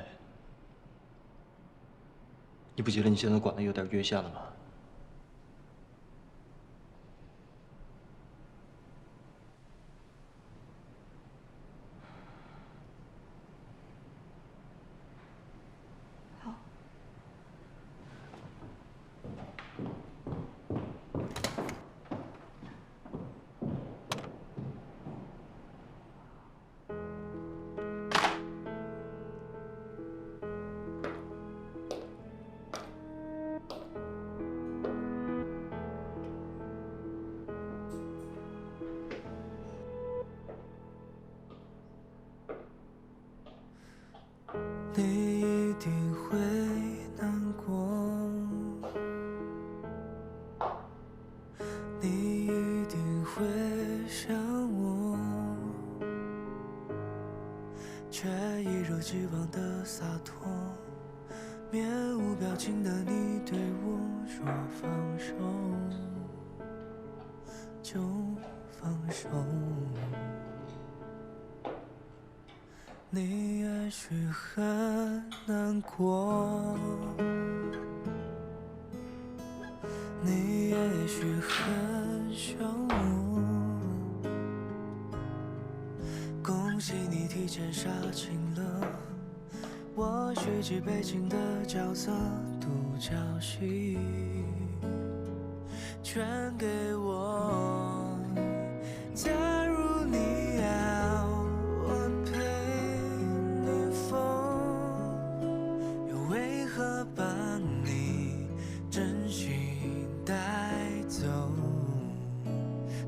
S6: 你不觉得你现在管的有点越线了吗？
S20: 你一定会难过，你一定会想我，却一如既往的洒脱，面无表情的你对我说放手就放手。你也许很难过，你也许很想我，恭喜你提前杀青了，我续集背景的角色独角戏全给我。假如你要我陪你疯，又为何把你真心带走？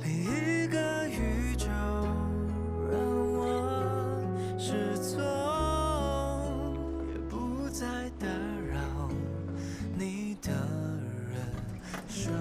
S20: 另一个宇宙让我失踪，也不再打扰你的人生。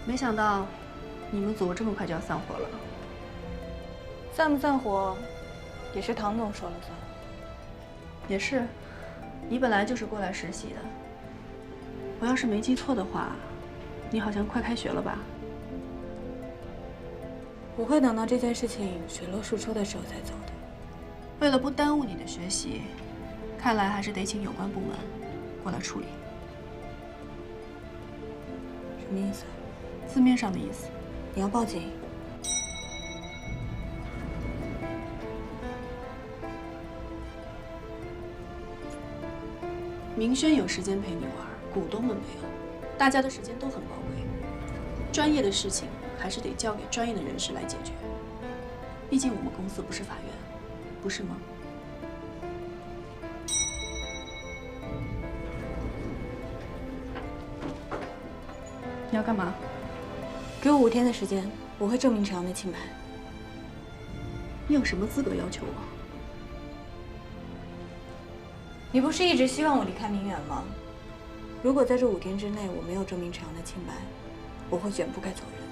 S9: 没想到你们组这么快就要散伙了。
S13: 散不散伙，也是唐总说了算。
S9: 也是，你本来就是过来实习的。我要是没记错的话，你好像快开学了吧？
S13: 我会等到这件事情水落石出的时候再走的。
S9: 为了不耽误你的学习，看来还是得请有关部门过来处理。
S13: 什么意思？
S9: 字面上的意思。
S13: 你要报警？
S9: 明轩有时间陪你玩，股东们没有，大家的时间都很宝贵。专业的事情还是得交给专业的人士来解决。毕竟我们公司不是法院，不是吗？你要干嘛？
S13: 给我5天的时间，我会证明陈阳的清白。
S9: 你有什么资格要求我？
S13: 你不是一直希望我离开明远吗？如果在这5天之内我没有证明陈阳的清白，我会卷铺盖走人。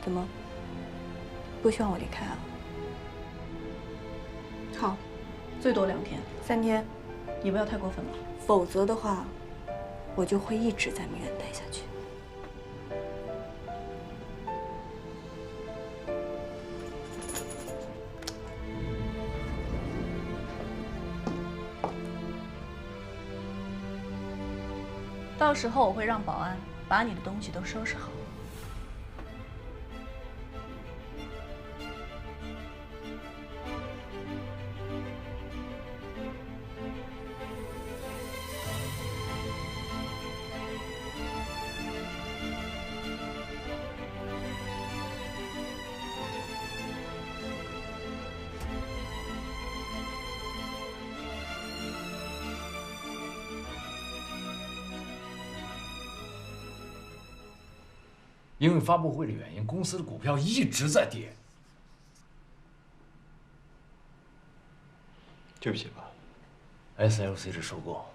S13: 怎么？不希望我离开啊？
S9: 好，最多2天。
S13: 3天，
S9: 也不要太过分了。
S13: 否则的话，我就会一直在明远待下去。
S9: 到时候我会让保安把你的东西都收拾好。
S21: 因为发布会的原因，公司的股票一直在跌。
S6: 对不起吧。
S21: SLC 的收购，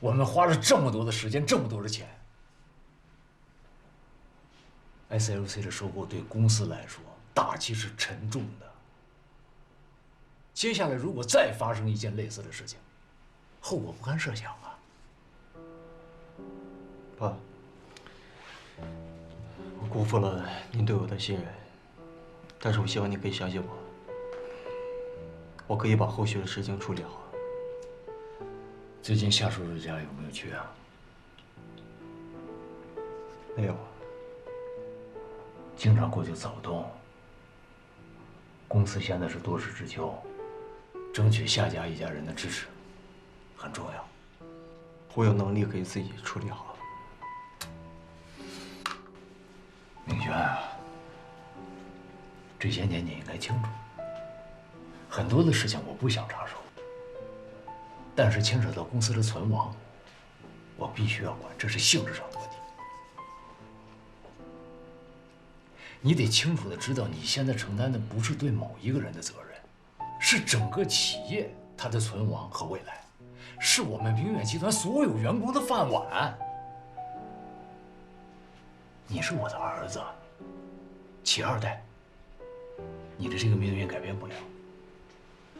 S21: 我们花了这么多的时间，这么多的钱。SLC 的收购对公司来说打击是沉重的。接下来如果再发生一件类似的事情，后果不堪设想啊！
S6: 爸，我辜负了您对我的信任，但是我希望你可以相信我，我可以把后续的事情处理好。
S21: 最近夏叔叔家有没有去啊？
S6: 没有。
S21: 经常过去走动。公司现在是多事之秋，争取夏家一家人的支持很重要。
S6: 我有能力可以自己处理好。
S21: 明轩啊，这些年你应该清楚，很多的事情我不想插手，但是牵扯到公司的存亡，我必须要管，这是性质上的问题。你得清楚的知道，你现在承担的不是对某一个人的责任，是整个企业它的存亡和未来，是我们明远集团所有员工的饭碗。你是我的儿子，企二代，你的这个命运改变不了，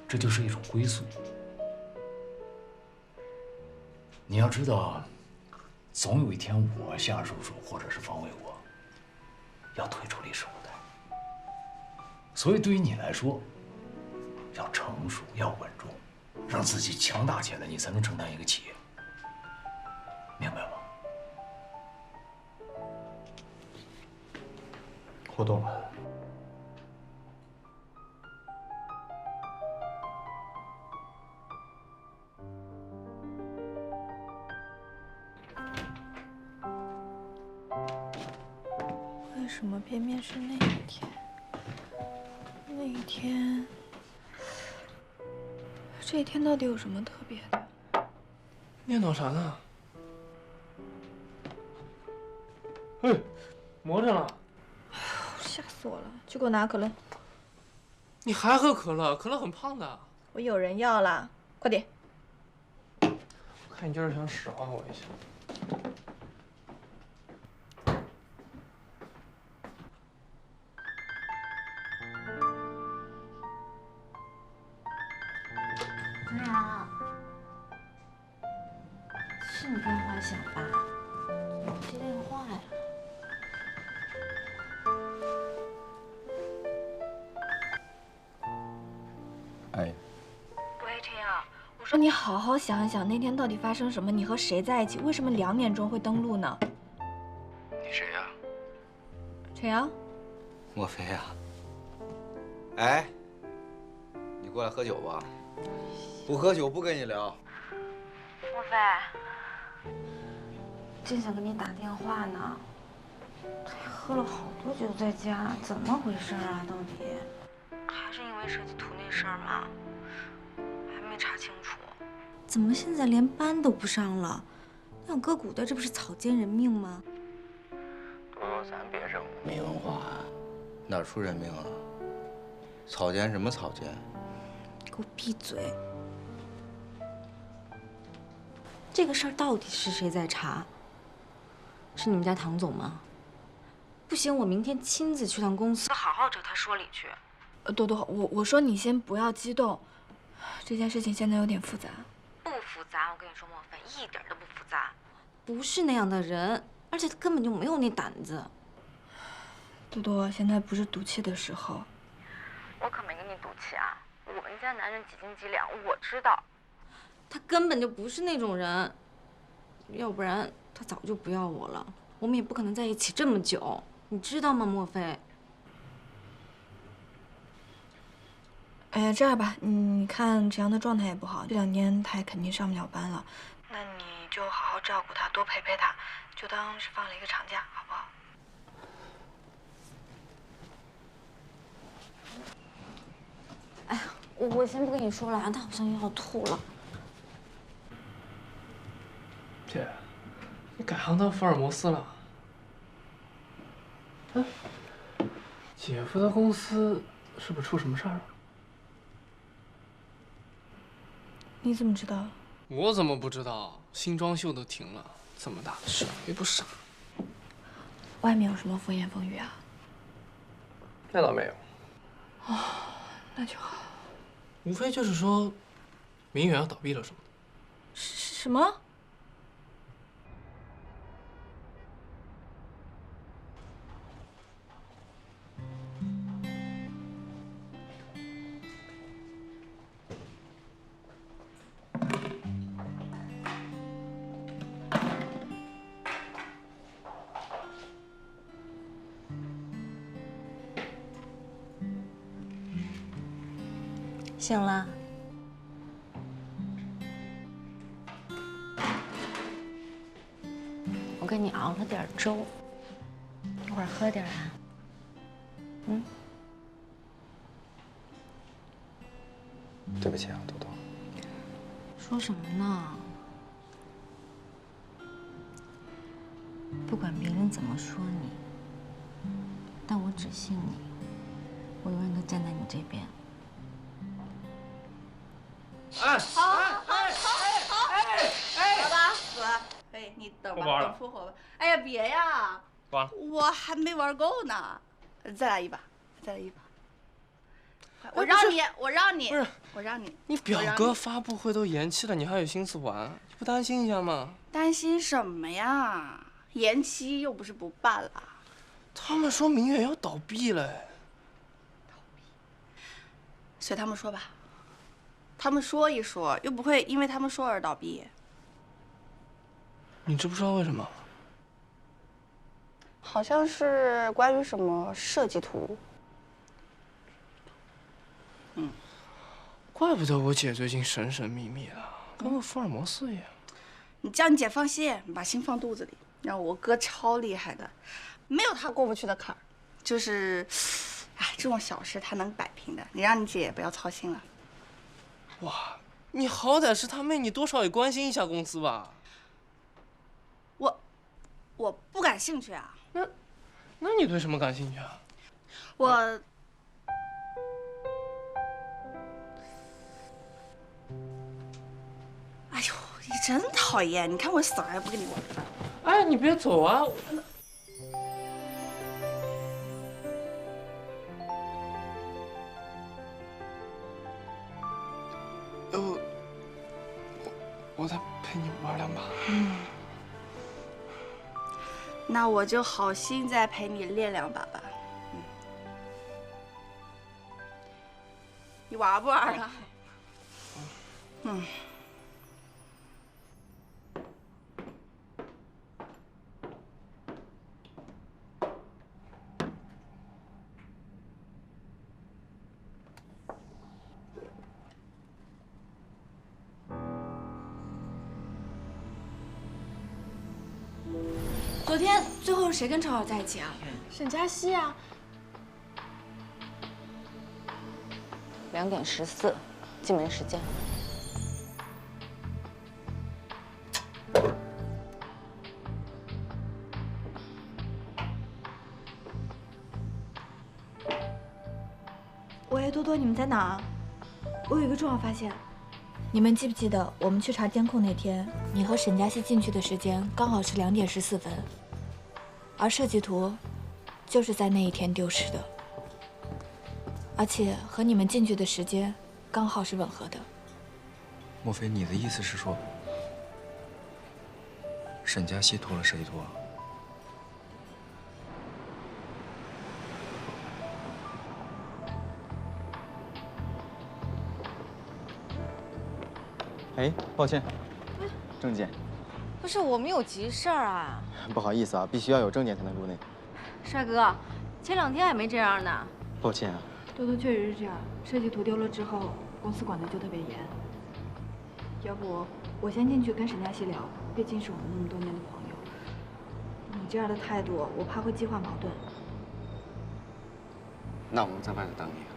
S21: 这就是一种归宿。你要知道，总有一天我夏叔叔或者是方卫国要退出历史舞台，所以对于你来说，要成熟，要稳重，让自己强大起来，你才能承担一个企业，明白吗？
S6: 我懂了。
S17: 为什么偏偏是那一天？那一天，这一天到底有什么特别的？
S15: 念叨啥呢？哎，磨着了。
S17: 吓死我了！去给我拿可乐。
S15: 你还喝可乐？可乐很胖的。
S17: 我有人要了，快点。
S15: 我看你就是想使唤我一下。
S5: 对啊，是你电话响吧？接电话呀。
S12: 哎，
S17: 喂，陈阳，我说你好好想一想，那天到底发生什么？你和谁在一起？为什么2点钟会登录呢？
S12: 你谁呀？
S17: 陈阳，
S12: 莫非呀？哎，你过来喝酒吧。不喝酒不跟你聊。
S17: 莫非，
S5: 正想给你打电话呢。他喝了好多酒在家，怎么回事啊？到底？
S14: 还是因为设计图那事儿吗？还没查清楚。怎么现在连班都不上了？那样割骨的，这不是草菅人命吗？
S12: 多多，咱别这么没文化啊！哪出人命了？草菅什么草菅？
S14: 给我闭嘴！这个事儿到底是谁在查？是你们家唐总吗？不行，我明天亲自去趟公司，好好找他说理去。
S17: 多多，我说你先不要激动，这件事情现在有点复杂。
S14: 不复杂，我跟你说，莫非一点都不复杂，不是那样的人，而且他根本就没有那胆子。
S17: 多多，现在不是赌气的时候。
S14: 我可没跟你赌气啊！我们家男人几斤几两，我知道。他根本就不是那种人，要不然他早就不要我了。我们也不可能在一起这么久，你知道吗，莫非？
S17: 哎呀，这样吧，你看陈阳的状态也不好，这2天他也肯定上不了班了。那你就好好照顾他，多陪陪他，就当是放了一个长假，好不好？
S14: 哎呀，我先不跟你说了啊，他好像又要吐了。
S15: 姐，你改行当福尔摩斯了？
S18: 姐夫的公司是不是出什么事儿了？
S17: 你怎么知道？
S18: 我怎么不知道？新装修都停了，这么大的事又不傻。
S17: 外面有什么风言风语啊？
S18: 那倒没有，
S17: 哦，那就好。
S18: 无非就是说，明远要倒闭了什么的。
S17: 什么？
S5: 醒了。我给你熬了点粥，一会儿喝点啊。嗯。
S12: 对不起啊，多多。
S5: 说什么呢？不管别人怎么说你，但我只信你，我永远都站在你这边。
S18: 哎，
S9: 好吧，哥，哎，你等吧，等复活吧。哎呀，别呀，我还没玩够呢，再来一把，再来一把。我让你，我让你，
S18: 不是，
S9: 我让你。
S18: 你表哥发布会都延期了，你还有心思玩？你不担心一下吗？
S9: 担心什么呀？延期又不是不办了。
S18: 他们说明远要倒闭了。
S9: 随他们说吧。他们说一说，又不会因为他们说而倒闭。
S18: 你知不知道为什么？
S9: 好像是关于什么设计图。嗯，
S18: 怪不得我姐最近神神秘秘的，跟个福尔摩斯一样。
S9: 你叫你姐放心，把心放肚子里。让我哥超厉害的，没有他过不去的坎儿。就是，哎，这种小事他能摆平的。你让你姐也不要操心了。
S18: 哇，你好歹是他妹，你多少也关心一下公司吧。
S9: 我不感兴趣啊。
S18: 那你对什么感兴趣啊？
S9: 我，哎呦，你真讨厌！你看我死活也不跟你玩。
S18: 哎，你别走啊！我再陪你玩2把。
S9: 那我就好心再陪你练2把吧。你玩不玩啊？
S17: 昨天最后谁跟超好在一起啊？沈佳熙啊。
S5: 2点14，进门时间。
S17: 喂，多多，你们在哪？我有一个重要发现。你们记不记得我们去查监控那天，你和沈佳熙进去的时间刚好是2点14分，而设计图就是在那一天丢失的，而且和你们进去的时间刚好是吻合的。
S12: 莫非你的意思是说，沈佳熙偷了设计图啊？
S7: 哎，抱歉，证件。
S5: 不是，我们有急事儿啊。
S7: 不好意思啊，必须要有证件才能入内。
S5: 帅哥，前2天还没这样呢。
S7: 抱歉啊。
S17: 多多确实是这样，设计图丢了之后，公司管的就特别严。要不我先进去跟沈佳熙聊，毕竟是我们那么多年的朋友。你这样的态度，我怕会激化矛盾。
S7: 那我们在外头等你。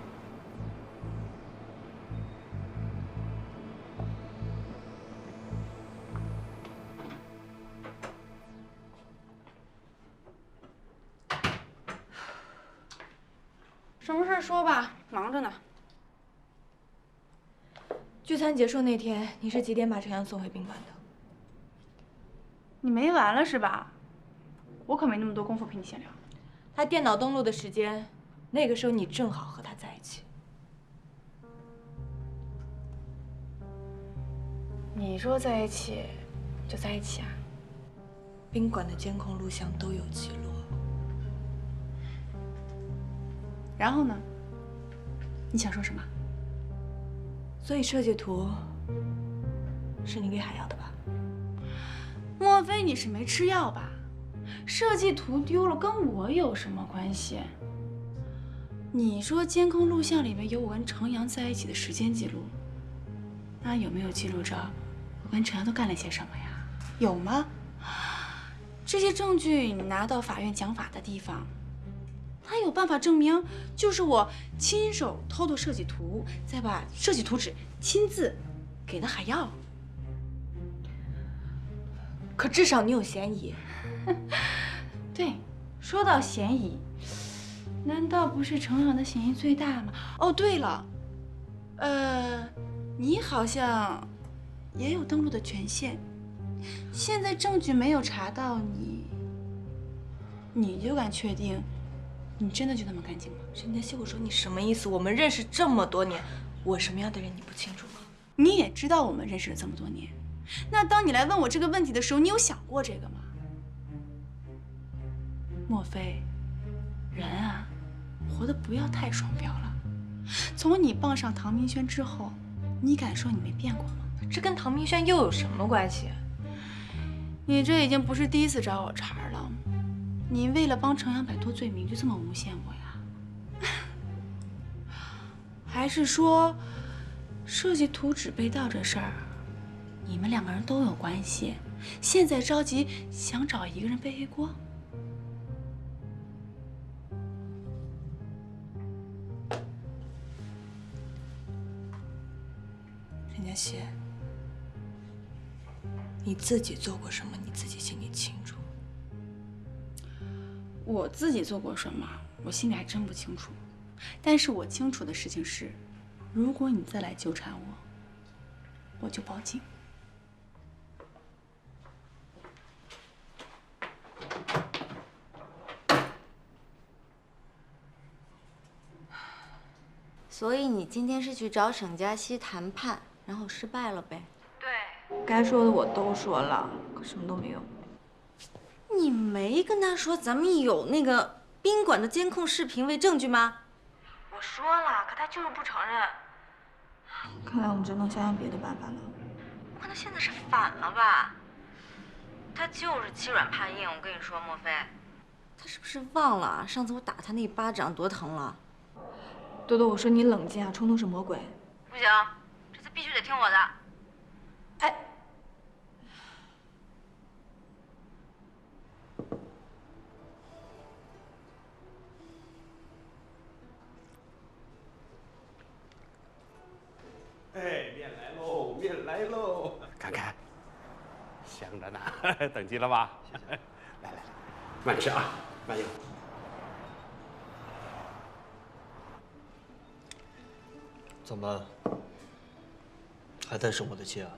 S13: 说吧，忙着呢。
S3: 聚餐结束那天，你是几点把陈阳送回宾馆的？
S13: 你没完了是吧？我可没那么多功夫陪你闲聊。
S3: 他电脑登录的时间，那个时候你正好和他在一起。
S13: 你说在一起就在一起啊？
S3: 宾馆的监控录像都有记录。
S13: 然后呢？你想说什么？
S3: 所以设计图是你给海瑶的吧？
S13: 莫非你是没吃药吧？设计图丢了跟我有什么关系？你说监控录像里面有我跟程阳在一起的时间记录，那有没有记录着我跟程阳都干了些什么呀？有吗？这些证据你拿到法院讲法的地方，他有办法证明就是我亲手偷的设计图，再把设计图纸亲自给的海耀。
S3: 可至少你有嫌疑。
S13: 对，说到嫌疑，难道不是程阳的嫌疑最大吗？哦，对了，你好像也有登录的权限。现在证据没有查到你，你就敢确定你真的就那么干净吗？
S3: 沈佳熙，我说你什么意思？我们认识这么多年，我什么样的人你不清楚吗？
S13: 你也知道我们认识了这么多年，那当你来问我这个问题的时候，你有想过这个吗？莫非人啊，活得不要太双标了？从你傍上唐明轩之后，你敢说你没变过吗？
S3: 这跟唐明轩又有什么关系？
S13: 你这已经不是第一次找我茬了，你为了帮程阳摆脱罪名，就这么诬陷我呀？还是说，设计图纸被盗这事儿，你们两个人都有关系，现在着急想找一个人背黑锅？
S3: 沈佳熙，你自己做过什么，你自己心里清楚。
S13: 我自己做过什么，我心里还真不清楚。但是我清楚的事情是，如果你再来纠缠我，我就报警。
S5: 所以你今天是去找沈佳熙谈判，然后失败了呗？
S3: 对，该说的我都说了，可什么都没有。
S5: 你没跟他说咱们有那个宾馆的监控视频为证据吗？
S3: 我说了，可他就是不承认。看来我们只能想想别的办法了。
S5: 我看他现在是反了吧？他就是欺软怕硬，我跟你说，莫非他是不是忘了上次我打他那一巴掌多疼了？
S3: 多多，我说你冷静啊，冲动是魔鬼。
S5: 不行，这次必须得听我的。
S3: 哎，
S8: 哎，面来喽，面来喽！看看，香着呢，等急了吧？来来来，慢吃啊，慢用。
S6: 怎么还在生我的气啊？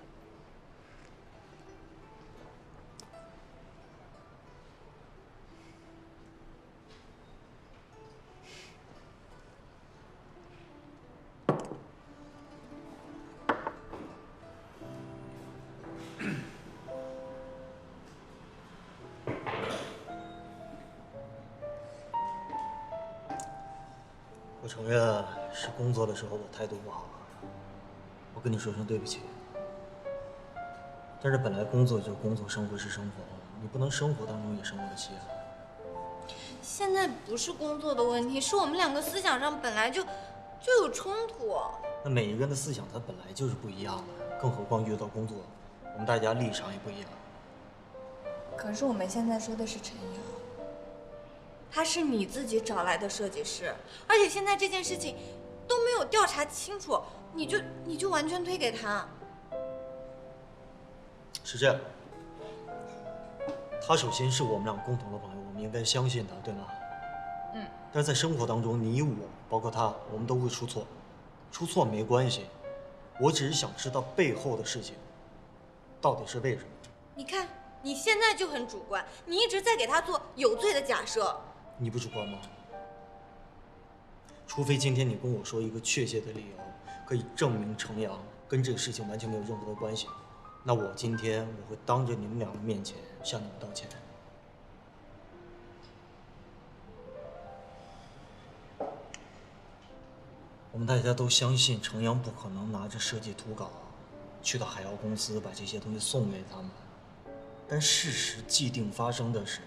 S6: 我承认是工作的时候我态度不好，我跟你说声对不起。但是本来工作就是工作，生活是生活，你不能生活当中也生我的气啊。
S5: 现在不是工作的问题，是我们两个思想上本来就有冲突。
S6: 那每一个人的思想他本来就是不一样的，更何况遇到工作，我们大家立场也不一样。
S3: 可是我们现在说的是陈瑶，
S5: 他是你自己找来的设计师，而且现在这件事情都没有调查清楚，你就完全推给他。
S6: 是这样，他首先是我们俩共同的朋友，我们应该相信他，对吗？但是在生活当中，你我包括他，我们都会出错，出错没关系。我只是想知道背后的事情到底是为什么。
S5: 你看，你现在就很主观，你一直在给他做有罪的假设。
S6: 你不主观吗？除非今天你跟我说一个确切的理由，可以证明程阳跟这个事情完全没有任何的关系，那我今天我会当着你们两个面前向你们道歉。我们大家都相信程阳不可能拿着设计图稿去到海瑶公司把这些东西送给他们，但事实既定发生的是，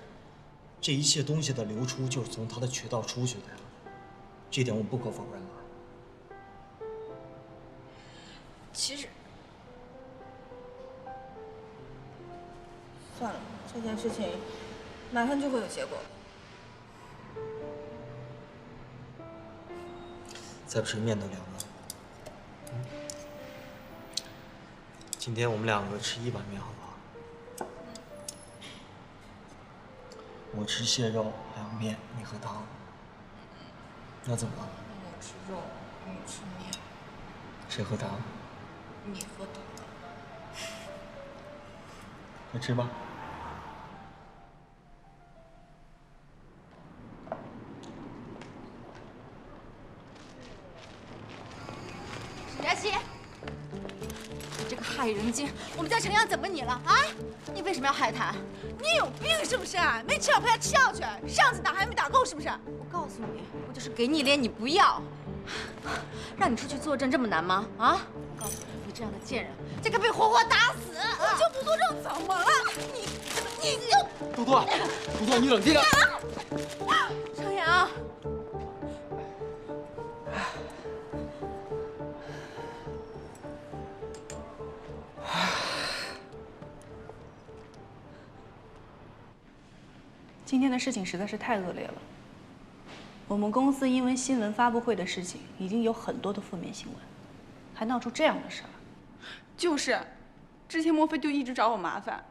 S6: 这一切东西的流出就是从他的渠道出去的呀，这点我们不可否认吧？
S5: 其实，
S3: 算了，这件事情马上就会有结果。
S6: 再不是面的两个。今天我们两个吃一碗面好不好？我吃蟹肉，还有面，你喝汤。那怎么了？
S5: 我吃肉，你吃面。
S6: 谁喝汤？
S5: 你喝汤。
S6: 快吃吧。
S5: 沈佳琪，你这个害人精！我们家程阳怎么你了啊？你为什么要害他？
S13: 你有病是不是？没吃药陪他吃药去，上次打还没打够是不是？
S5: 我告诉你，我就是给你脸你不要，让你出去作证这么难吗？啊！我告诉你，你这样的贱人，这该被活活打死！
S13: 我就不作证怎么了？你就
S18: 多多，多多，你冷静点。
S5: 程阳。
S9: 今天的事情实在是太恶劣了。我们公司因为新闻发布会的事情，已经有很多的负面新闻，还闹出这样的事儿。
S13: 就是，之前莫非就一直找我麻烦。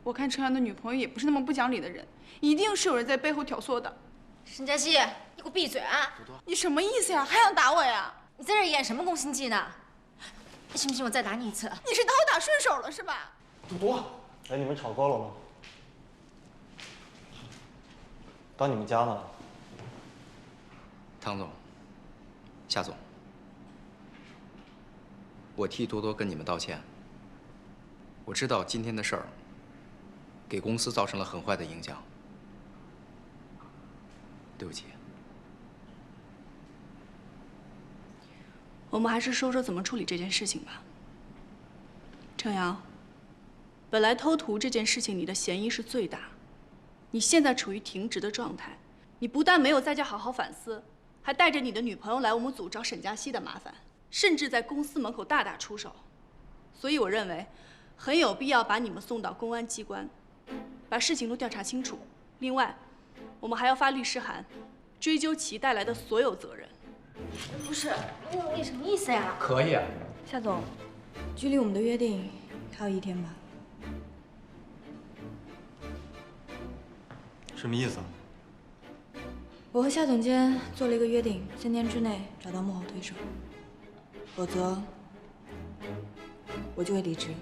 S13: 我看程阳的女朋友也不是那么不讲理的人，一定是有人在背后挑唆的。
S5: 沈佳熙，你给我闭嘴啊！
S13: 你什么意思呀？还想打我呀？
S5: 你在这演什么宫心计呢？信不信我再打你一次？
S13: 你是刀打顺手了是吧？
S6: 多多，哎，你们吵够了吗？到你们家呢。
S12: 汤总，夏总，我替多多跟你们道歉。我知道今天的事儿给公司造成了很坏的影响，对不起。
S9: 我们还是说说怎么处理这件事情吧。程阳，本来偷图这件事情你的嫌疑是最大，你现在处于停职的状态，你不但没有在家好好反思，还带着你的女朋友来我们组找沈佳熙的麻烦，甚至在公司门口大打出手。所以我认为，很有必要把你们送到公安机关，把事情都调查清楚。另外，我们还要发律师函，追究其带来的所有责任。
S5: 不是，你什么意思呀？
S18: 可以。
S3: 夏总，距离我们的约定还有1天吧。
S6: 什么意思啊？
S3: 我和夏总监做了一个约定，3天之内找到幕后推手，否则我就会离职。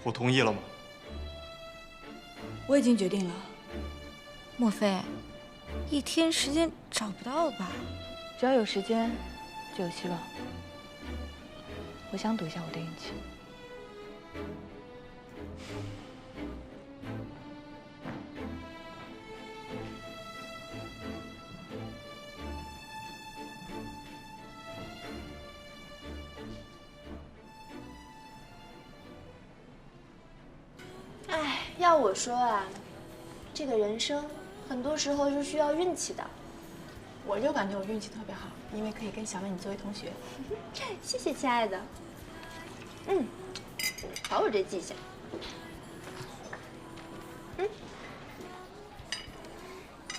S6: 我同意了吗？
S3: 我已经决定了。
S5: 莫非1天时间找不到吧？
S17: 只要有时间，就有希望。我想赌一下我的运气。
S14: 哎，要我说啊，这个人生很多时候是需要运气的。
S13: 我就感觉我运气特别好，因为可以跟小美你作为同学。
S14: 谢谢，亲爱的。好，我这记下。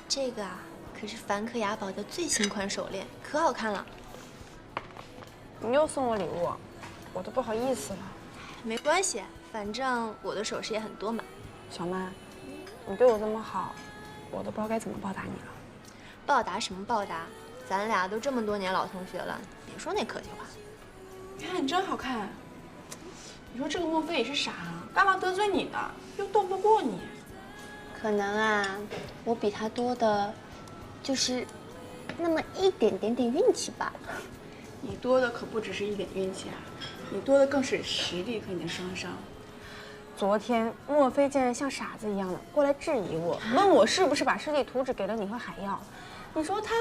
S14: 这个啊，可是梵克雅宝的最新款手链，可好看了。
S17: 你又送我礼物，我都不好意思了。
S14: 没关系，反正我的首饰也很多嘛。
S9: 小曼，你对我这么好，我都不知道该怎么报答你了。
S14: 报答什么报答？咱俩都这么多年老同学了，别说那客气话。
S9: 你看你真好看。你说这个莫非也是傻啊？干嘛得罪你呢？又斗不过你。
S14: 可能啊，我比他多的，就是那么一点运气罢了。
S9: 你多的可不只是一点运气啊，你多的更是实力和你的双商。昨天莫非竟然像傻子一样的过来质疑我，问我是不是把设计图纸给了你和海耀。你说他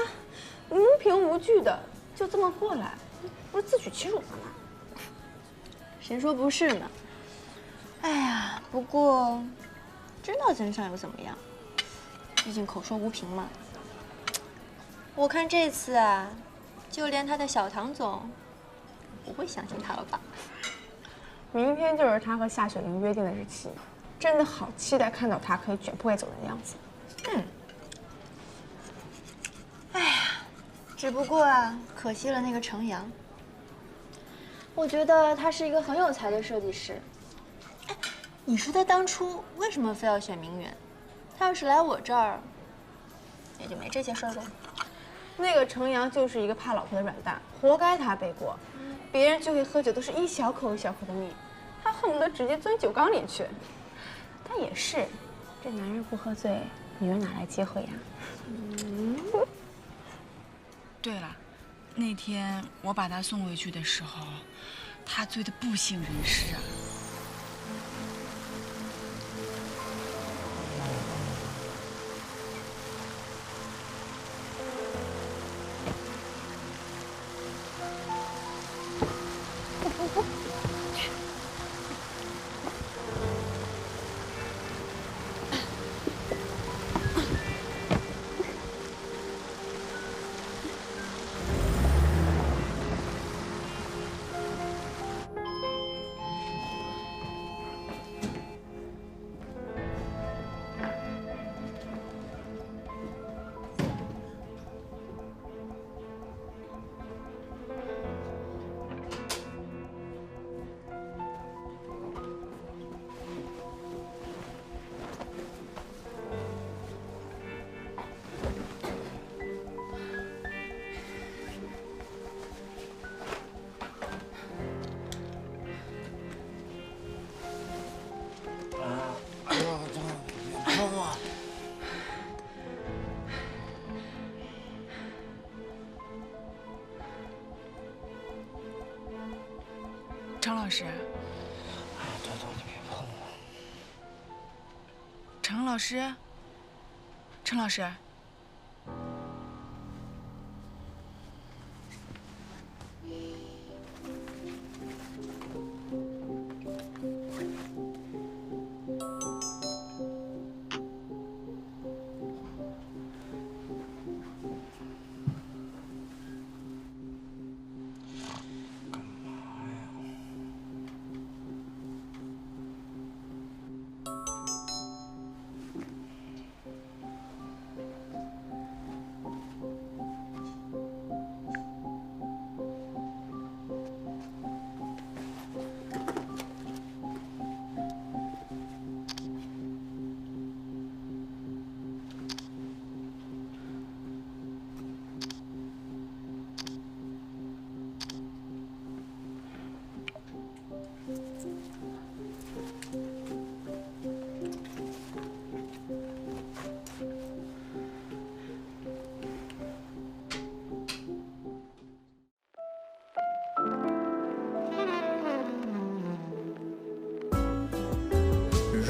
S9: 无凭无据的就这么过来，不是自取其辱吗？
S14: 谁说不是呢？哎呀，不过知道真相又怎么样？毕竟口说无凭嘛。我看这次啊，就连他的小唐总不会相信他了吧？
S9: 明天就是他和夏雪玲约定的日期，真的好期待看到他可以卷铺盖走人的样子。
S14: 哎呀，只不过啊，可惜了那个程阳。我觉得他是一个很有才的设计师。哎，你说他当初为什么非要选明远？他要是来我这儿，也就没这些事儿了。
S9: 那个程阳就是一个怕老婆的软蛋，活该他背锅。别人聚会喝酒都是一小口一小口的抿，他恨不得直接钻酒缸里去。他也是，这男人不喝醉，女人哪来机会呀？
S13: 对了，那天我把他送回去的时候，他醉得不省人事啊。程老师，
S21: 豆豆，你别碰我。
S13: 程老师，程老师，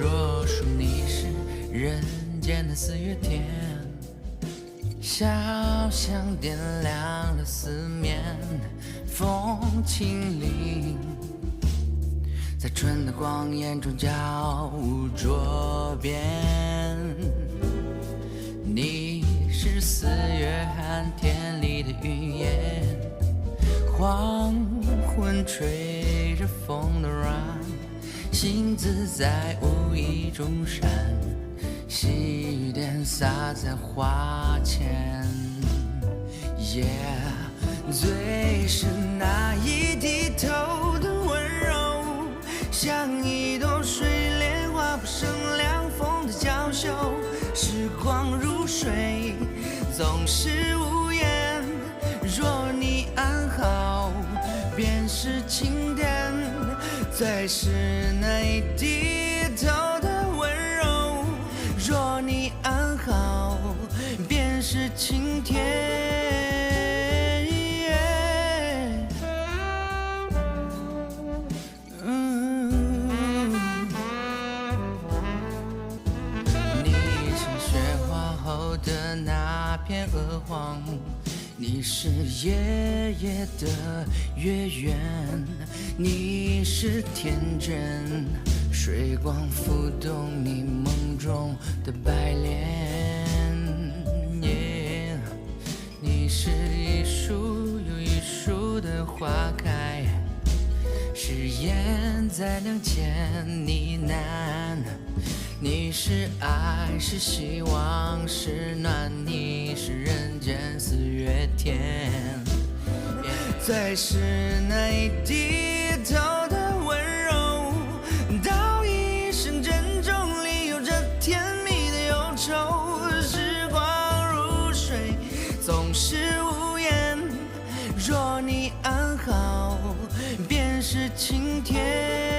S20: 若说你是人间的四月天，小巷点亮了四面风清灵，在春的光艳中交舞捉边。你是四月寒天里的云烟，黄昏吹着风的软，星子在无意中闪，细雨点洒在花前。最是那一低头的温柔，像一朵水莲花，不胜凉风的娇羞。时光如水，总是无言。若你安好，便是晴天，最是那一低头的温柔。若你安好，便是晴天。的那片鹅黄，你是夜夜的月圆，你是天真，水光浮动你梦中的白莲。你是一树又一树的花开，誓言在能见呢喃。你是爱，是希望，是暖，你是人间四月天，最是那一低头的温柔，道一声珍重里有着甜蜜的忧愁。时光如水，总是无言。若你安好，便是晴天。